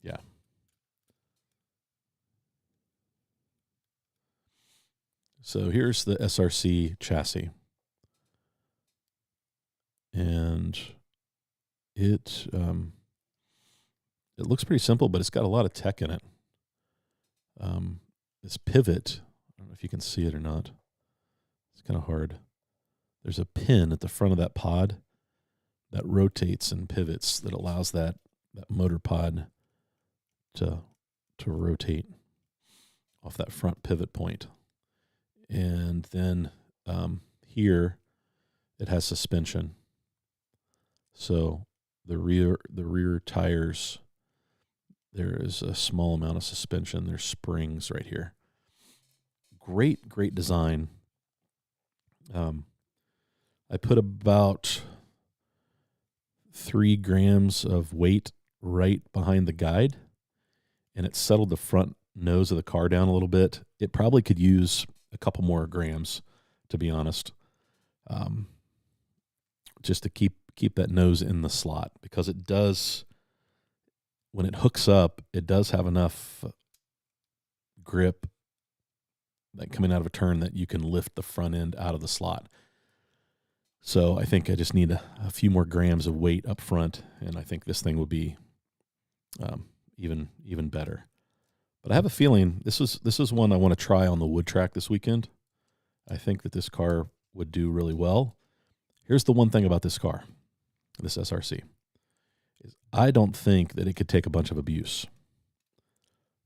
[SPEAKER 1] yeah. So here's the SRC chassis. And it looks pretty simple, but it's got a lot of tech in it. This pivot, I don't know if you can see it or not. It's kind of hard. There's a pin at the front of that pod that rotates and pivots that allows that motor pod to rotate off that front pivot point. And then here it has suspension. So the rear tires, there is a small amount of suspension. There's springs right here. Great design. I put about 3 grams of weight right behind the guide, and it settled the front nose of the car down a little bit. It probably could use a couple more grams, to be honest, just to keep that nose in the slot, because it does, when it hooks up, it does have enough grip, like coming out of a turn, that you can lift the front end out of the slot. So I think I just need a few more grams of weight up front, and I think this thing would be even better. But I have a feeling this is one I want to try on the wood track this weekend. I think that this car would do really well. Here's the one thing about this car, this SRC, is I don't think that it could take a bunch of abuse.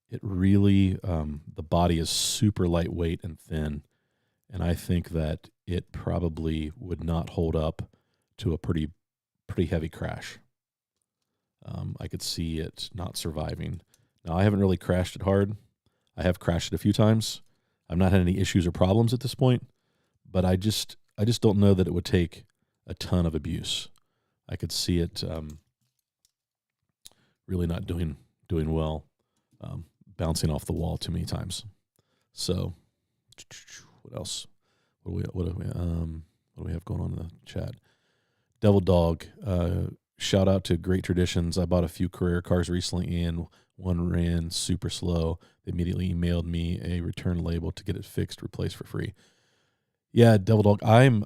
[SPEAKER 1] It really, the body is super lightweight and thin, and I think that it probably would not hold up to a pretty heavy crash. I could see it not surviving. Now, I haven't really crashed it hard. I have crashed it a few times. I've not had any issues or problems at this point, but I just don't know that it would take a ton of abuse. I could see it really not doing well, bouncing off the wall too many times. So, what else? What do we have going on in the chat? Devil Dog, shout out to Great Traditions. I bought a few Carrera cars recently, and one ran super slow. They immediately emailed me a return label to get it fixed, replaced for free. Yeah, Devil Dog. I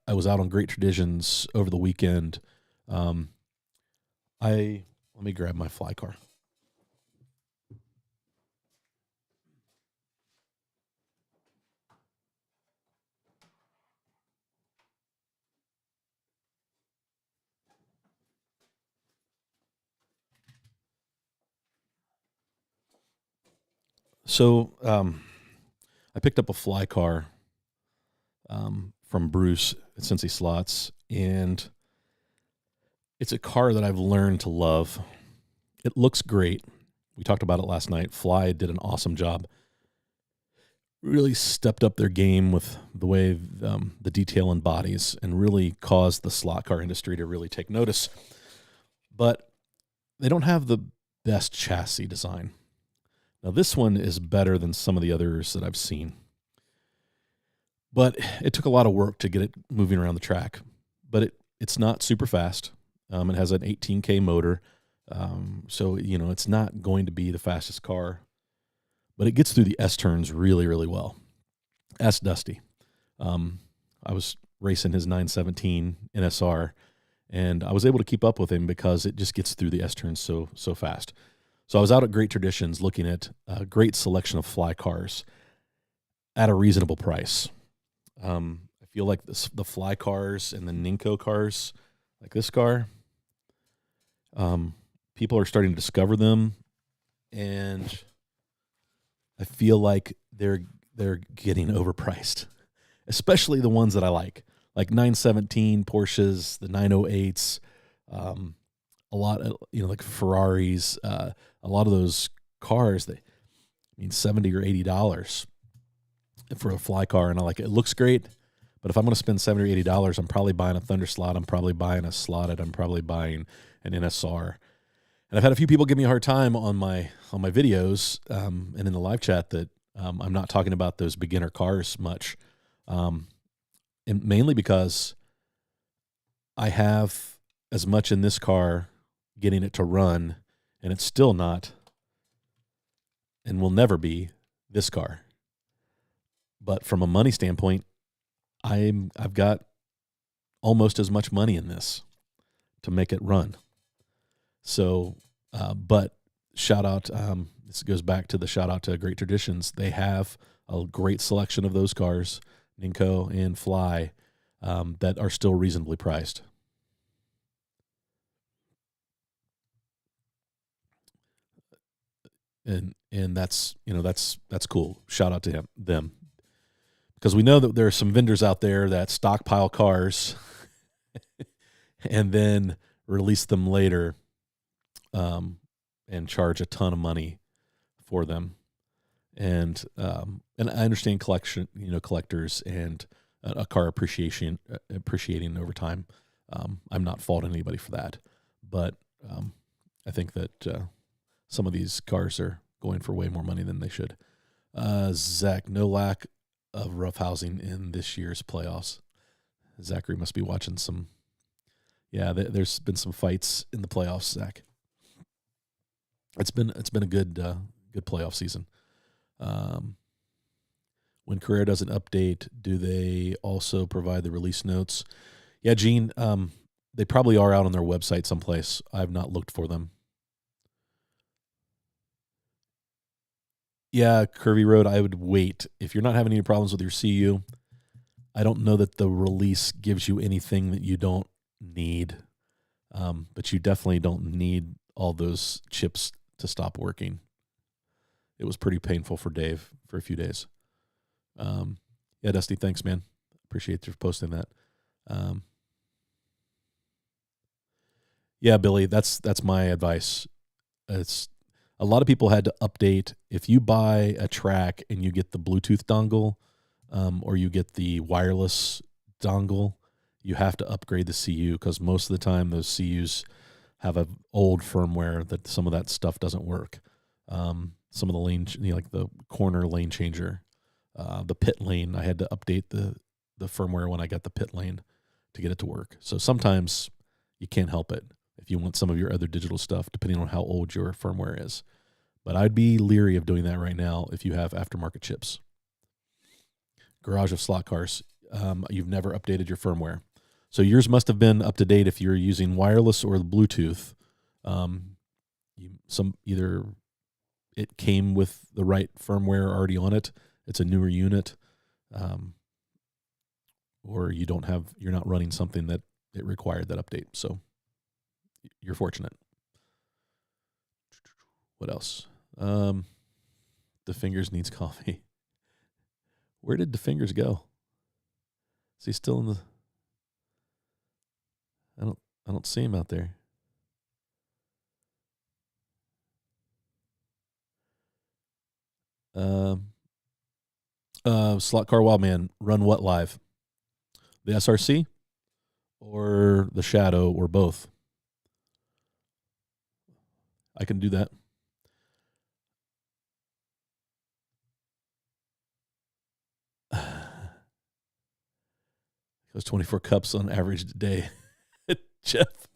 [SPEAKER 1] was out on Great Traditions over the weekend. Let me grab my fly car. So I picked up a fly car from Bruce at Cincy Slots, and it's a car that I've learned to love. It looks great. We talked about it last night. Fly did an awesome job. Really stepped up their game with the way the detail and bodies, and really caused the slot car industry to really take notice. But they don't have the best chassis design. Now, this one is better than some of the others that I've seen. But it took a lot of work to get it moving around the track. But it's not super fast. It has an 18K motor. So, it's not going to be the fastest car. But it gets through the S-turns really, really well. Ask Dusty. I was racing his 917 NSR, And I was able to keep up with him because it just gets through the S-turns so fast. So I was out at Great Traditions looking at a great selection of fly cars at a reasonable price. I feel like the fly cars and the Ninko cars, like this car, people are starting to discover them, and I feel like they're getting overpriced, especially the ones that I like 917 Porsches, the 908s, a lot of, like Ferraris, a lot of those cars, they mean $70 or $80 for a fly car, and I like it. It looks great, but if I'm going to spend $70 or $80, I'm probably buying a Thunder Slot, I'm probably buying a Slotted, I'm probably buying an NSR. And I've had a few people give me a hard time on my videos and in the live chat that I'm not talking about those beginner cars much, and mainly because I have as much in this car getting it to run, and it's still not and will never be this car. But from a money standpoint, I've got almost as much money in this to make it run. So, but shout out, this goes back to the shout out to Great Traditions. They have a great selection of those cars, Ninko and Fly, that are still reasonably priced. And that's cool. Shout out to them. Because we know that there are some vendors out there that stockpile cars and then release them later, and charge a ton of money for them. And I understand collectors and a car appreciating over time. I'm not faulting anybody for that, but I think that some of these cars are going for way more money than they should. Zach, no lack of roughhousing in this year's playoffs. Zachary must be watching some. Yeah, there's been some fights in the playoffs, Zach. It's been a good playoff season. When Carrera does an update, do they also provide the release notes? Yeah, Gene, they probably are out on their website someplace. I've not looked for them. Yeah, Curvy Road, I would wait. If you're not having any problems with your CU, I don't know that the release gives you anything that you don't need, but you definitely don't need all those chips to stop working. It was pretty painful for Dave for a few days. Yeah, Dusty, thanks, man. Appreciate you posting that. Yeah, Billy, that's my advice. It's a lot of people had to update. If you buy a track and you get the Bluetooth dongle, or you get the wireless dongle, you have to upgrade the CU, because most of the time those CUs have an old firmware that some of that stuff doesn't work. Some of the lane, like the corner lane changer, the pit lane, I had to update the firmware when I got the pit lane to get it to work. So sometimes you can't help it if you want some of your other digital stuff, depending on how old your firmware is. But I'd be leery of doing that right now if you have aftermarket chips. Garage of Slot Cars, you've never updated your firmware. So yours must have been up to date if you're using wireless or the Bluetooth. Either it came with the right firmware already on it, it's a newer unit, or you're not running something that it required that update. So you're fortunate. What else? The Fingers needs coffee. Where did the Fingers go? Is he still in the? I don't see him out there. Slot Car Wildman, run what live? The SRC or the Shadow or both? I can do that. Those 24 cups on average a day. Jeff,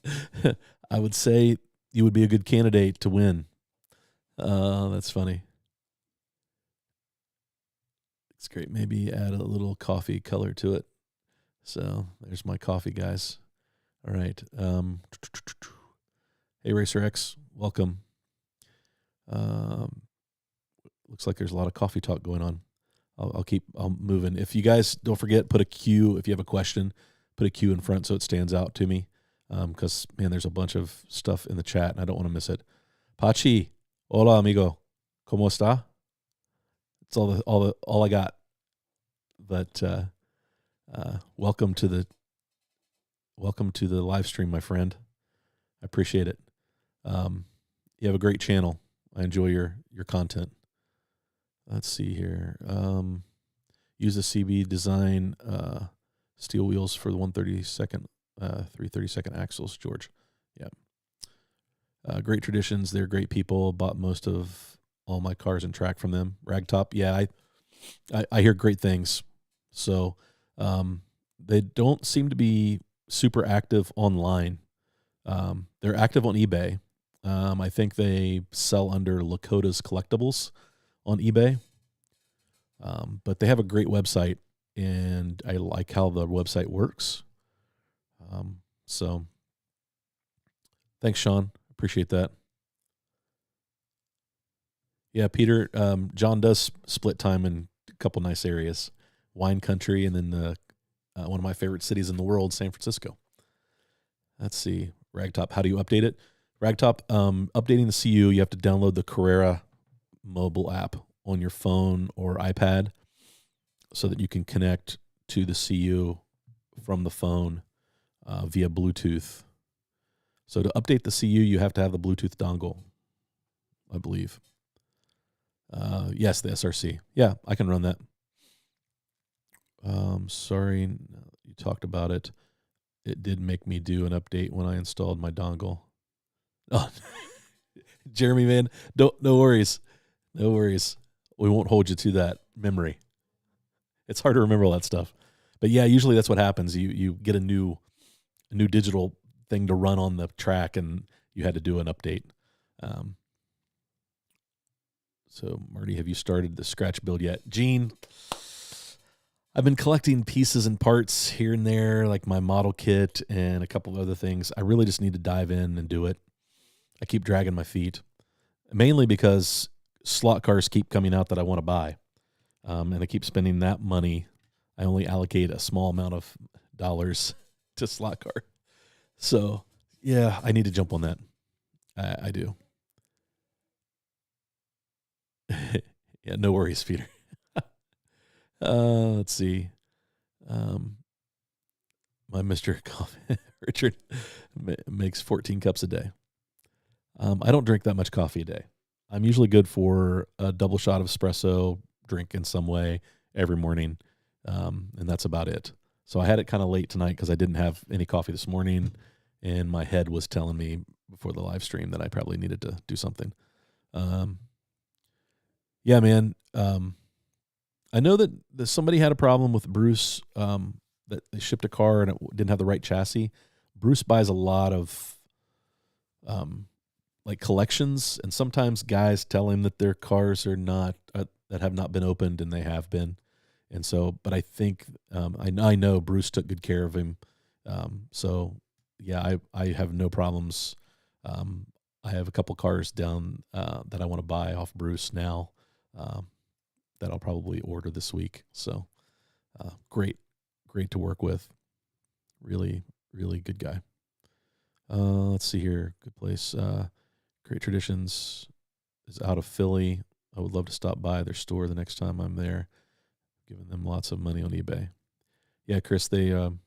[SPEAKER 1] I would say you would be a good candidate to win. That's funny. It's great. Maybe add a little coffee color to it. So there's my coffee, guys. All right. Hey, Racer X, welcome. Looks like there's a lot of coffee talk going on. I'll moving. If you guys don't forget, put a Q. If you have a question, put a Q in front so it stands out to me. Because man, there's a bunch of stuff in the chat and I don't want to miss it. Pachi, hola amigo, ¿cómo está? It's all I got. But welcome to the live stream, my friend. I appreciate it. You have a great channel. I enjoy your content. Let's see here. Use the CB design steel wheels for the 332nd axles, George. Yeah. Great traditions. They're great people. Bought most of all my cars and track from them. Ragtop. Yeah, I hear great things. So they don't seem to be super active online. They're active on eBay. I think they sell under Lakota's Collectibles on eBay. But they have a great website, and I like how the website works. So thanks, Sean. Appreciate that. Yeah, Peter, John does split time in a couple nice areas. Wine country, and then one of my favorite cities in the world, San Francisco. Let's see. Ragtop, how do you update it? Ragtop, updating the CU, you have to download the Carrera mobile app on your phone or iPad so that you can connect to the CU from the phone via Bluetooth. So to update the CU, you have to have the Bluetooth dongle, I believe. Yes, the SRC. Yeah, I can run that. Sorry, you talked about it. It did make me do an update when I installed my dongle. Oh, Jeremy, man, no worries. No worries. We won't hold you to that memory. It's hard to remember all that stuff. But yeah, usually that's what happens. You get a new digital thing to run on the track, and you had to do an update. So, Marty, have you started the scratch build yet? Gene, I've been collecting pieces and parts here and there, like my model kit and a couple of other things. I really just need to dive in and do it. I keep dragging my feet, mainly because slot cars keep coming out that I want to buy. And I keep spending that money. I only allocate a small amount of dollars to slot car. So, yeah, I need to jump on that. I do. Yeah, no worries, Peter. Let's see. My Mr. Richard makes 14 cups a day. I don't drink that much coffee a day. I'm usually good for a double shot of espresso, drink in some way every morning, and that's about it. So I had it kind of late tonight because I didn't have any coffee this morning, and my head was telling me before the live stream that I probably needed to do something. Yeah, man. I know that somebody had a problem with Bruce, that they shipped a car and it didn't have the right chassis. Bruce buys a lot of like collections, and sometimes guys tell him that their cars are not that have not been opened, and they have been. And so, but I think I know Bruce took good care of him. So yeah, I have no problems. I have a couple cars down that I want to buy off Bruce now that I'll probably order this week. So great to work with. Really, really good guy. Let's see here. Good place. Great Traditions is out of Philly. I would love to stop by their store the next time I'm there. Giving them lots of money on eBay. Yeah, Chris, they have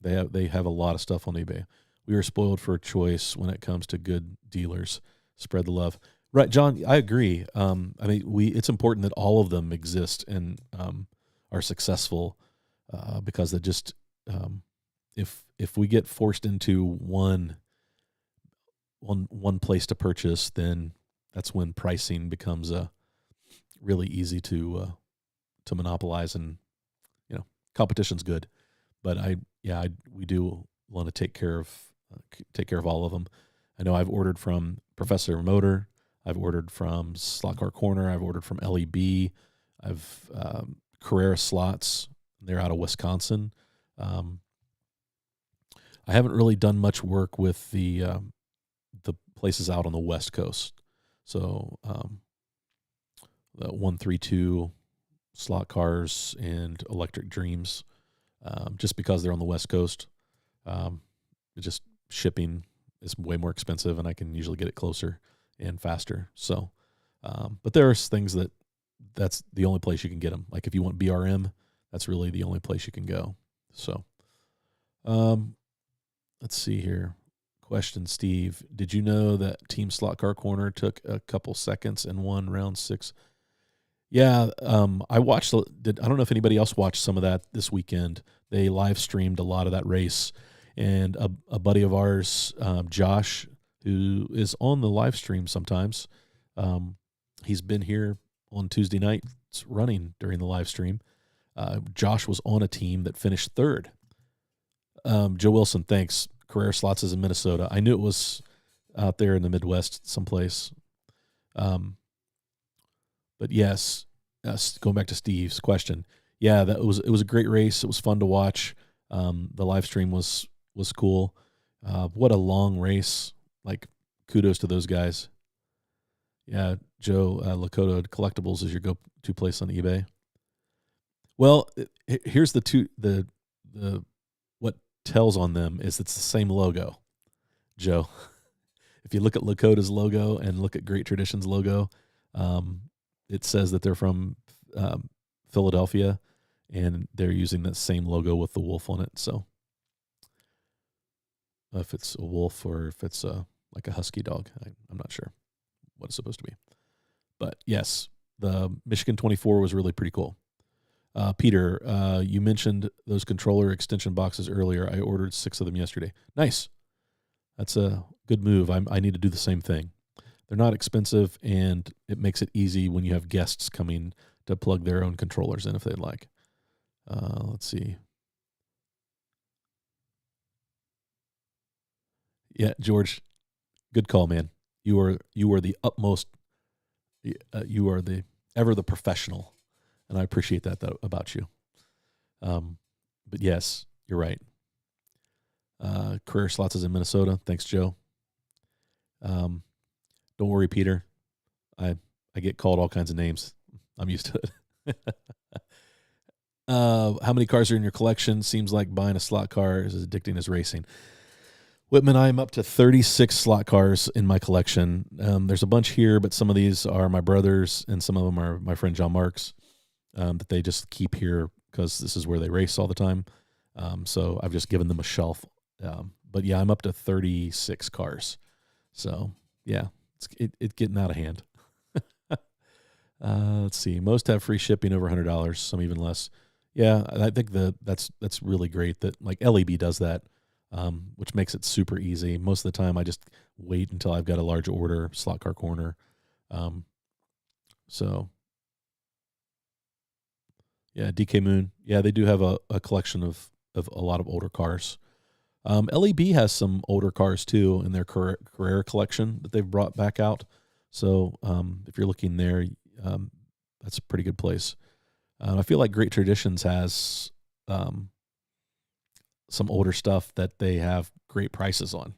[SPEAKER 1] a lot of stuff on eBay. We are spoiled for choice when it comes to good dealers. Spread the love. Right, John, I agree. I mean, it's important that all of them exist and are successful because they just if we get forced into one place to purchase, then that's when pricing becomes really easy to monopolize, and competition's good. But we do want to take care of all of them. I know I've ordered from Professor Motor. I've ordered from Slot Car Corner. I've ordered from LEB. I've Carrera Slots. They're out of Wisconsin. I haven't really done much work with the places out on the West Coast. So the 132 slot cars and Electric Dreams, just because they're on the West Coast, just shipping is way more expensive, and I can usually get it closer and faster. So, but there are things that's the only place you can get them. Like if you want BRM, that's really the only place you can go. So, let's see here. Question, Steve. Did you know that Team Slot Car Corner took a couple seconds and won round 6? Yeah, I watched. I don't know if anybody else watched some of that this weekend. They live streamed a lot of that race, and a buddy of ours, Josh, who is on the live stream sometimes, he's been here on Tuesday nights running during the live stream. Josh was on a team that finished 3rd. Joe Wilson, thanks. Carrera Slots is in Minnesota. I knew it was out there in the Midwest someplace. But yes, going back to Steve's question, yeah, it was a great race. It was fun to watch. The live stream was cool. What a long race! Like, kudos to those guys. Yeah, Joe, Lakota Collectibles is your go-to place on eBay. Well, here's the what tells on them is it's the same logo, Joe. If you look at Lakota's logo and look at Great Traditions logo, it says that they're from Philadelphia, and they're using that same logo with the wolf on it. So if it's a wolf or if it's like a husky dog, I'm not sure what it's supposed to be. But yes, the Michigan 24 was really pretty cool. Peter, you mentioned those controller extension boxes earlier. I ordered 6 of them yesterday. Nice. That's a good move. I need to do the same thing. They're not expensive, and it makes it easy when you have guests coming to plug their own controllers in if they'd like. Let's see. Yeah, George, good call, man. You are the utmost. You are the professional, and I appreciate that about you. But yes, you're right. Career Slots is in Minnesota. Thanks, Joe. Don't worry, Peter. I get called all kinds of names. I'm used to it. How many cars are in your collection? Seems like buying a slot car is as addicting as racing. Whitman, I'm up to 36 slot cars in my collection. There's a bunch here, but some of these are my brother's, and some of them are my friend John Mark's, that they just keep here because this is where they race all the time. So I've just given them a shelf. But yeah, I'm up to 36 cars. So yeah, it's getting out of hand. Let's see. Most have free shipping over $100, some even less. Yeah, I think that's really great that like LEB does that, which makes it super easy. Most of the time, I just wait until I've got a large order, Slot Car Corner. So yeah, DK Moon. Yeah, they do have a collection of a lot of older cars. LEB has some older cars too in their Carrera collection that they've brought back out. So if you're looking there, that's a pretty good place. I feel like Great Traditions has some older stuff that they have great prices on.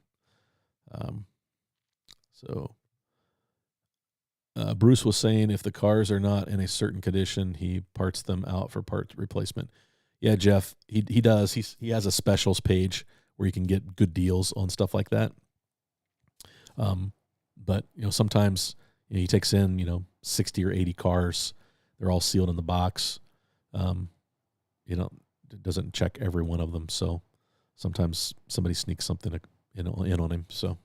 [SPEAKER 1] So Bruce was saying if the cars are not in a certain condition, he parts them out for part replacement. Yeah, Jeff, he does. He has a specials page where you can get good deals on stuff like that. But sometimes he takes in 60 or 80 cars. They're all sealed in the box. It doesn't check every one of them. So sometimes somebody sneaks something in on him. So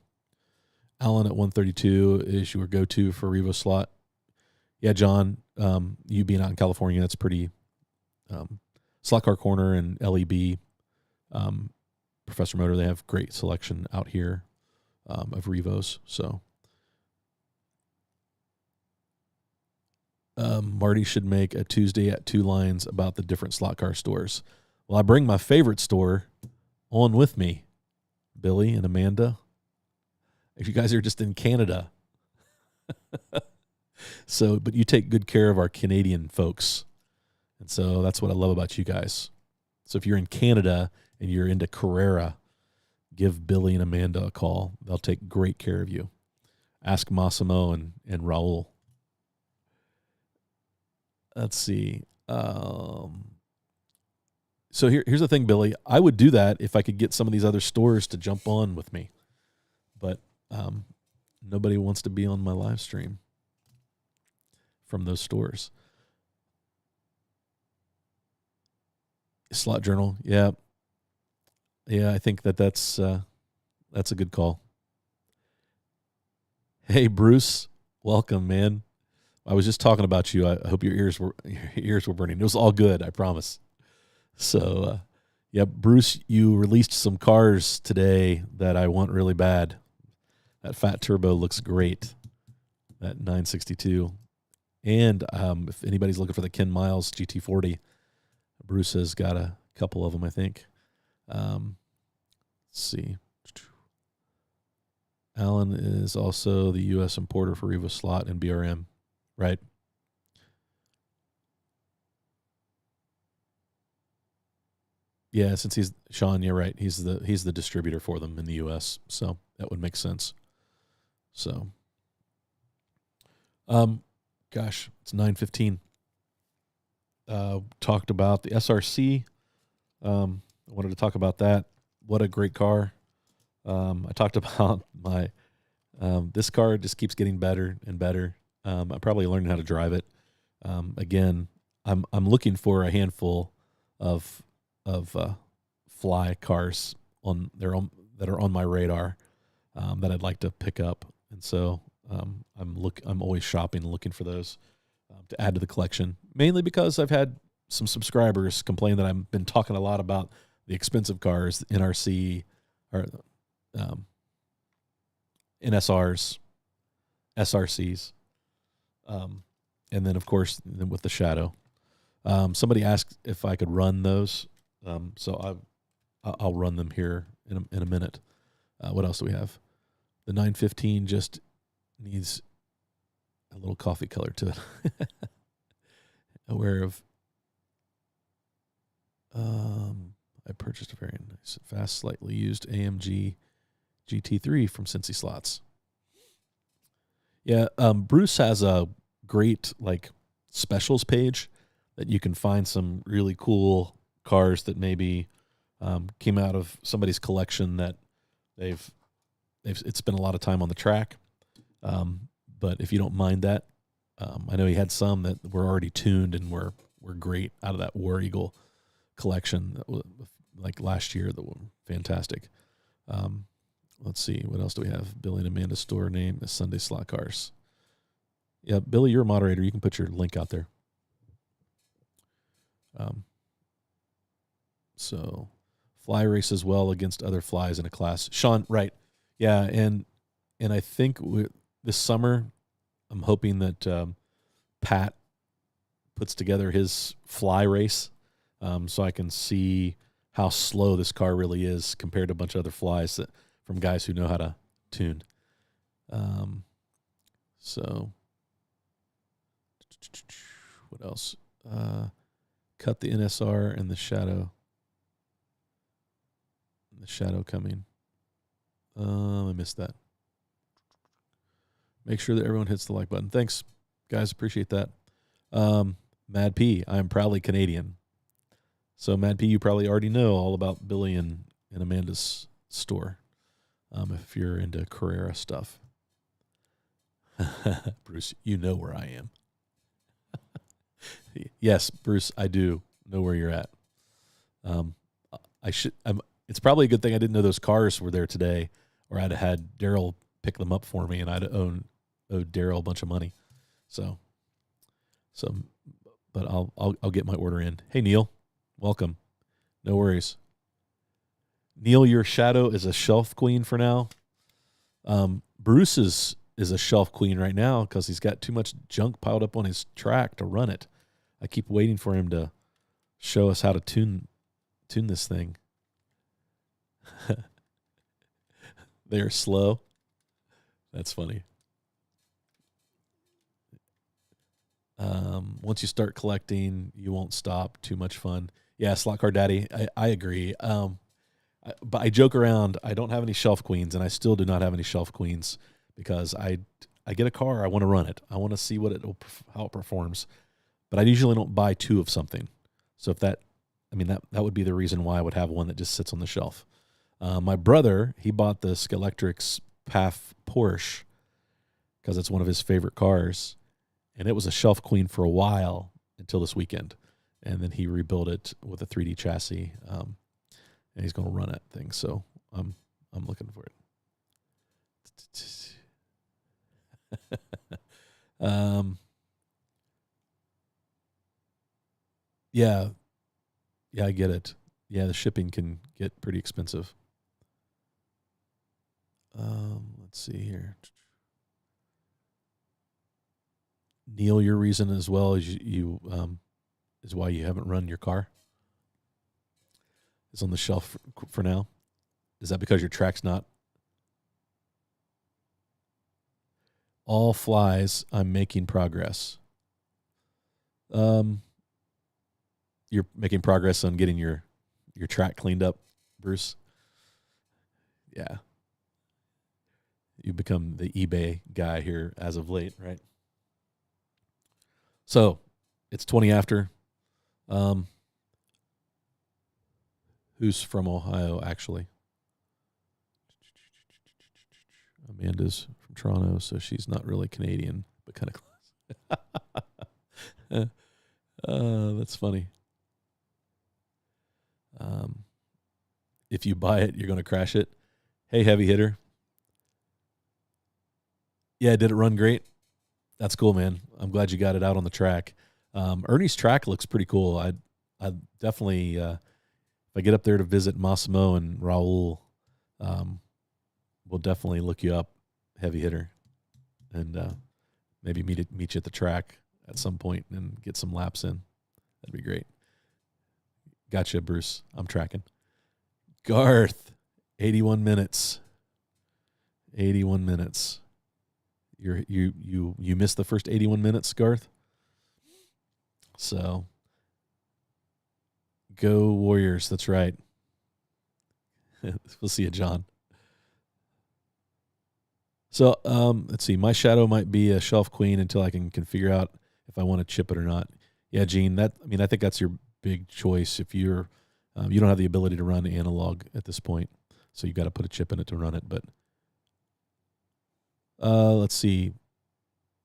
[SPEAKER 1] Alan at 132 is your go-to for Revo slot. Yeah, John, you being out in California, that's pretty. Slot Car Corner and LEB, Professor Motor, they have great selection out here of Revos. So Marty should make a Tuesday at 2 Lines about the different slot car stores. Well, I bring my favorite store on with me, Billy and Amanda. If you guys are just in Canada. But you take good care of our Canadian folks. And so that's what I love about you guys. So if you're in Canada and you're into Carrera, give Billy and Amanda a call. They'll take great care of you. Ask Massimo and Raul. Let's see. So here's the thing, Billy. I would do that if I could get some of these other stores to jump on with me. But nobody wants to be on my live stream from those stores. Slot Journal, yeah. Yeah, I think that's a good call. Hey, Bruce, welcome, man. I was just talking about you. I hope your ears were burning. It was all good, I promise. So, yeah, Bruce, you released some cars today that I want really bad. That Fat Turbo looks great. That 962. And if anybody's looking for the Ken Miles GT40, Bruce has got a couple of them, I think. Let's see. Alan is also the U.S. importer for Revo Slot and BRM, right? Yeah, since he's Sean, you're right. He's the distributor for them in the U.S., so that would make sense. So, gosh, it's 9:15. Talked about the SRC. I wanted to talk about that. What a great car. I talked about my this car just keeps getting better and better. I'm probably learning how to drive it. Again, I'm looking for a handful of fly cars on their own that are on my radar that I'd like to pick up, and so I'm always shopping and looking for those to add to the collection. Mainly because I've had some subscribers complain that I've been talking a lot about the expensive cars, the NRC or NSRs, SRCs, and then of course with the Shadow. Somebody asked if I could run those, so I'll run them here in a minute. What else do we have? The 915 just needs a little coffee color to it. Aware of. I purchased a very nice, fast, slightly used AMG GT3 from Cincy Slots. Yeah, Bruce has a great specials page that you can find some really cool cars that maybe came out of somebody's collection that they've spent a lot of time on the track. But if you don't mind that, I know he had some that were already tuned and were great out of that War Eagle collection that was, like last year, that were fantastic. Let's see, what else do we have? Billy and Amanda's store name is Sunday Slot Cars. Yeah, Billy, you're a moderator. You can put your link out there. So fly races well against other flies in a class. Sean, right. Yeah, and I think this summer I'm hoping that Pat puts together his fly race so I can see how slow this car really is compared to a bunch of other flies from guys who know how to tune. So what else? Cut the NSR and the Shadow. The Shadow coming. I missed that. Make sure that everyone hits the like button. Thanks, guys. Appreciate that. Mad P, I'm proudly Canadian. So, Mad P, you probably already know all about Billy and Amanda's store if you're into Carrera stuff. Bruce, you know where I am. Yes, Bruce, I do know where you're at. It's probably a good thing I didn't know those cars were there today, or I'd have had Daryl pick them up for me, and I'd owed Daryl a bunch of money. So, but I'll get my order in. Hey, Neil, welcome. No worries. Neil, your Shadow is a shelf queen for now. Bruce is a shelf queen right now because he's got too much junk piled up on his track to run it. I keep waiting for him to show us how to tune this thing. They're slow. That's funny. Once you start collecting, you won't stop. Too much fun. Yeah, Slot Car Daddy. I agree. But I joke around. I don't have any shelf queens, and I still do not have any shelf queens because I get a car. I want to run it. I want to see how it performs. But I usually don't buy two of something. So if that would be the reason why I would have one that just sits on the shelf. My brother, he bought the Skeletrix PAF Porsche because it's one of his favorite cars, and it was a shelf queen for a while until this weekend, and then he rebuilt it with a 3D chassis. And he's going to run that thing, so I'm looking for it. Yeah, I get it. Yeah, the shipping can get pretty expensive. Let's see here. Neil, your reason as well is you is why you haven't run your car. It's on the shelf for now. Is that because your track's not? All flies. I'm making progress. You're making progress on getting your track cleaned up, Bruce. Yeah. You become the eBay guy here as of late, right? So it's 20 after. Who's from Ohio, actually? Amanda's from Toronto, so she's not really Canadian, but kind of close. That's funny. If you buy it, you're going to crash it. Hey, heavy hitter. Yeah, did it run great? That's cool, man. I'm glad you got it out on the track. Ernie's track looks pretty cool. I definitely, if I get up there to visit Massimo and Raul, we'll definitely look you up, heavy hitter, and maybe meet you at the track at some point and get some laps in. That'd be great. Gotcha, Bruce. I'm tracking. Garth, 81 minutes. 81 minutes. You missed the first 81 minutes, Garth. So go Warriors. That's right. We'll see you, John. So let's see. My Shadow might be a shelf queen until I can figure out if I want to chip it or not. Yeah, Gene. I think that's your big choice. If you're you don't have the ability to run analog at this point, so you got to put a chip in it to run it. But let's see.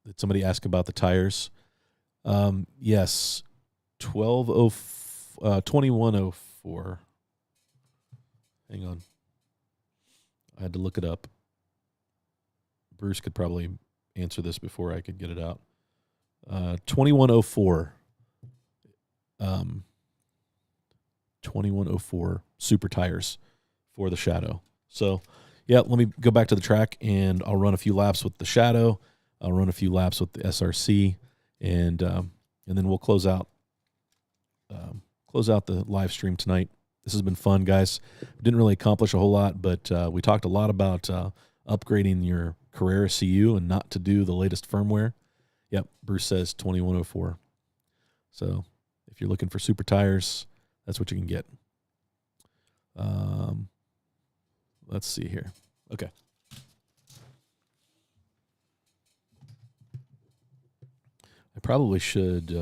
[SPEAKER 1] Did somebody ask about the tires? Yes, 2104. Hang on. I had to look it up. Bruce could probably answer this before I could get it out. 2104. 2104 super tires for the Shadow. So, yeah, let me go back to the track, and I'll run a few laps with the Shadow. I'll run a few laps with the SRC, and then we'll close out the live stream tonight. This has been fun, guys. We didn't really accomplish a whole lot, but we talked a lot about upgrading your Carrera CU and not to do the latest firmware. Yep, Bruce says 2104. So if you're looking for super tires, that's what you can get. Let's see here. Okay. I probably should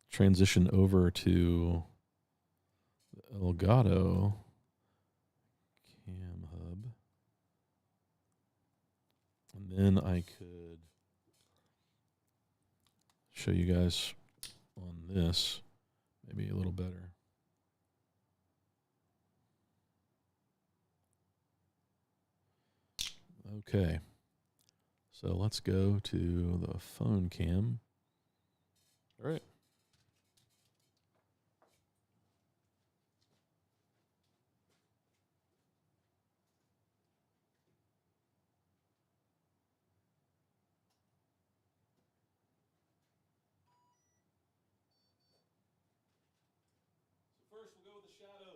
[SPEAKER 1] transition over to the Elgato Cam Hub. And then I could show you guys on this, maybe a little better. Okay. So let's go to the phone cam. All right. So first we'll go with the Shadow.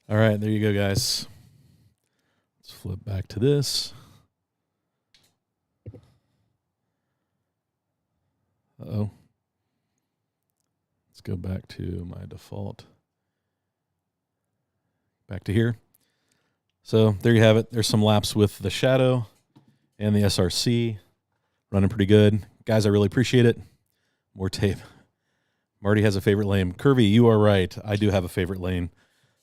[SPEAKER 1] All right, there you go, guys. Let's flip back to this. Uh-oh. Let's go back to my default. Back to here. So there you have it. There's some laps with the Shadow and the SRC. Running pretty good. Guys, I really appreciate it. More tape. Marty has a favorite lane. Curvy, you are right. I do have a favorite lane.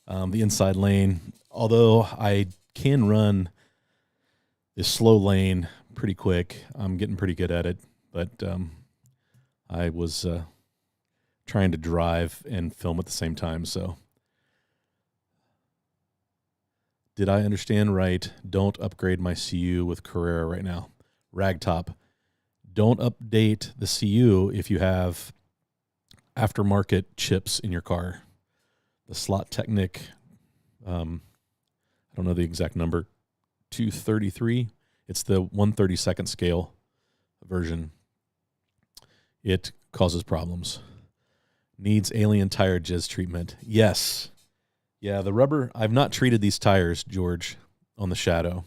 [SPEAKER 1] The inside lane. Although I can run this slow lane pretty quick. I'm getting pretty good at it. But I was trying to drive and film at the same time. So did I understand right? Don't upgrade my CU with Carrera right now. Ragtop. Don't update the CU if you have aftermarket chips in your car. The Slot Technic, I don't know the exact number, 233. It's the 1/32nd scale version. It causes problems. Needs alien tire jizz treatment. Yes. Yeah, the rubber, I've not treated these tires, George, on the Shadow,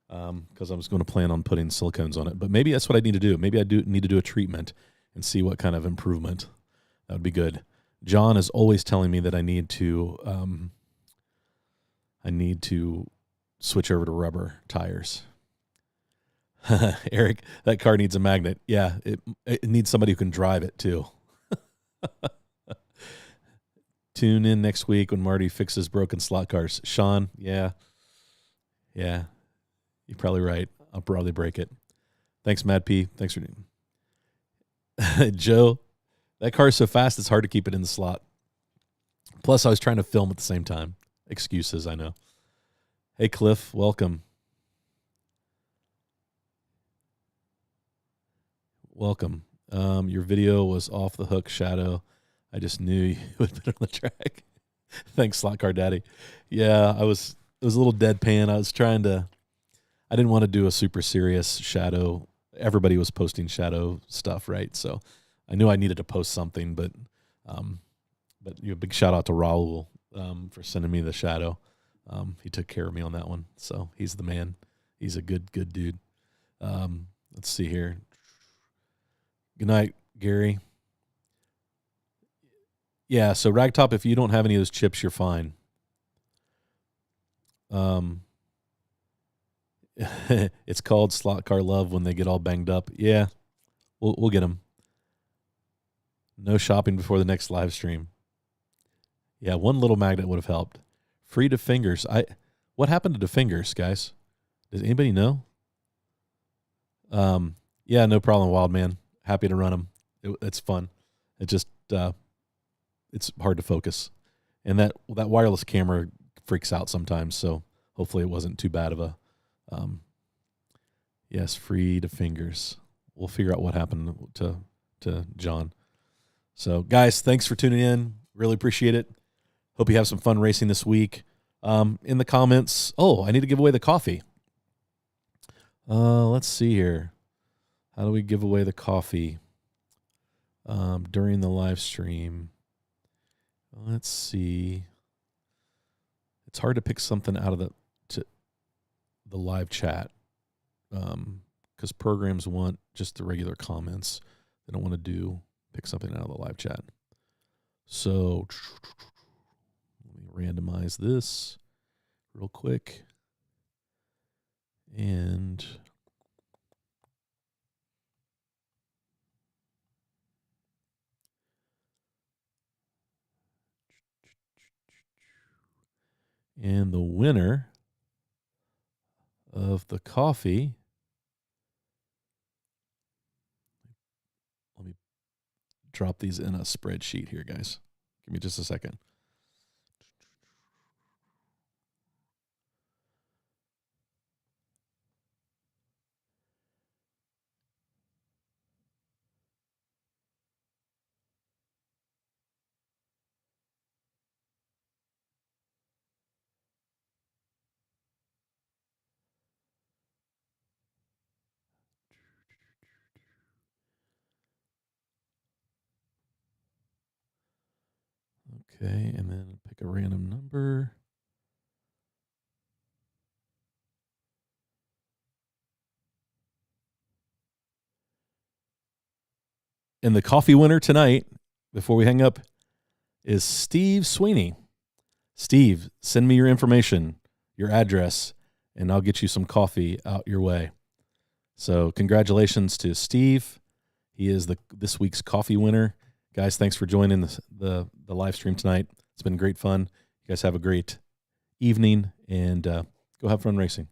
[SPEAKER 1] because I was going to plan on putting silicones on it. But maybe that's what I need to do. Maybe I do need to do a treatment and see what kind of improvement. That would be good. John is always telling me that I need to switch over to rubber tires. Eric, that car needs a magnet. Yeah, it needs somebody who can drive it too. Tune in next week when Marty fixes broken slot cars. Sean, yeah, you're probably right. I'll probably break it. Thanks, Mad P. Thanks for Joe. That car is so fast it's hard to keep it in the slot. Plus, I was trying to film at the same time. Excuses, I know. Hey, Cliff, welcome. Welcome. Your video was off the hook, Shadow. I just knew you would put it on the track. Thanks, Slot Car Daddy. Yeah, it was a little deadpan. I didn't want to do a super serious Shadow. Everybody was posting Shadow stuff, right? So I knew I needed to post something, but a big shout out to Raul for sending me the Shadow. He took care of me on that one, so he's the man. He's a good dude. Let's see here. Good night, Gary. Yeah, so Ragtop, if you don't have any of those chips, you're fine. It's called Slot Car Love when they get all banged up. Yeah, we'll get them. No shopping before the next live stream. Yeah, one little magnet would have helped. Free to fingers. What happened to the fingers, guys? Does anybody know? Yeah, no problem, Wild Man. Happy to run them. It's fun. It just it's hard to focus, and that wireless camera freaks out sometimes. So hopefully it wasn't too bad of a. Yes, free to fingers. We'll figure out what happened to John. So guys, thanks for tuning in. Really appreciate it. Hope you have some fun racing this week. In the comments, I need to give away the coffee. Let's see here. How do we give away the coffee during the live stream? Let's see. It's hard to pick something out of the live chat because programs want just the regular comments. They don't want to pick something out of the live chat. So let me randomize this real quick. And the winner of the coffee, let me drop these in a spreadsheet here, guys. Give me just a second. Okay, and then pick a random number. And the coffee winner tonight, before we hang up, is Steve Sweeney. Steve, send me your information, your address, and I'll get you some coffee out your way. So congratulations to Steve. He is this week's coffee winner. Guys, thanks for joining the live stream tonight. It's been great fun. You guys have a great evening, and go have fun racing.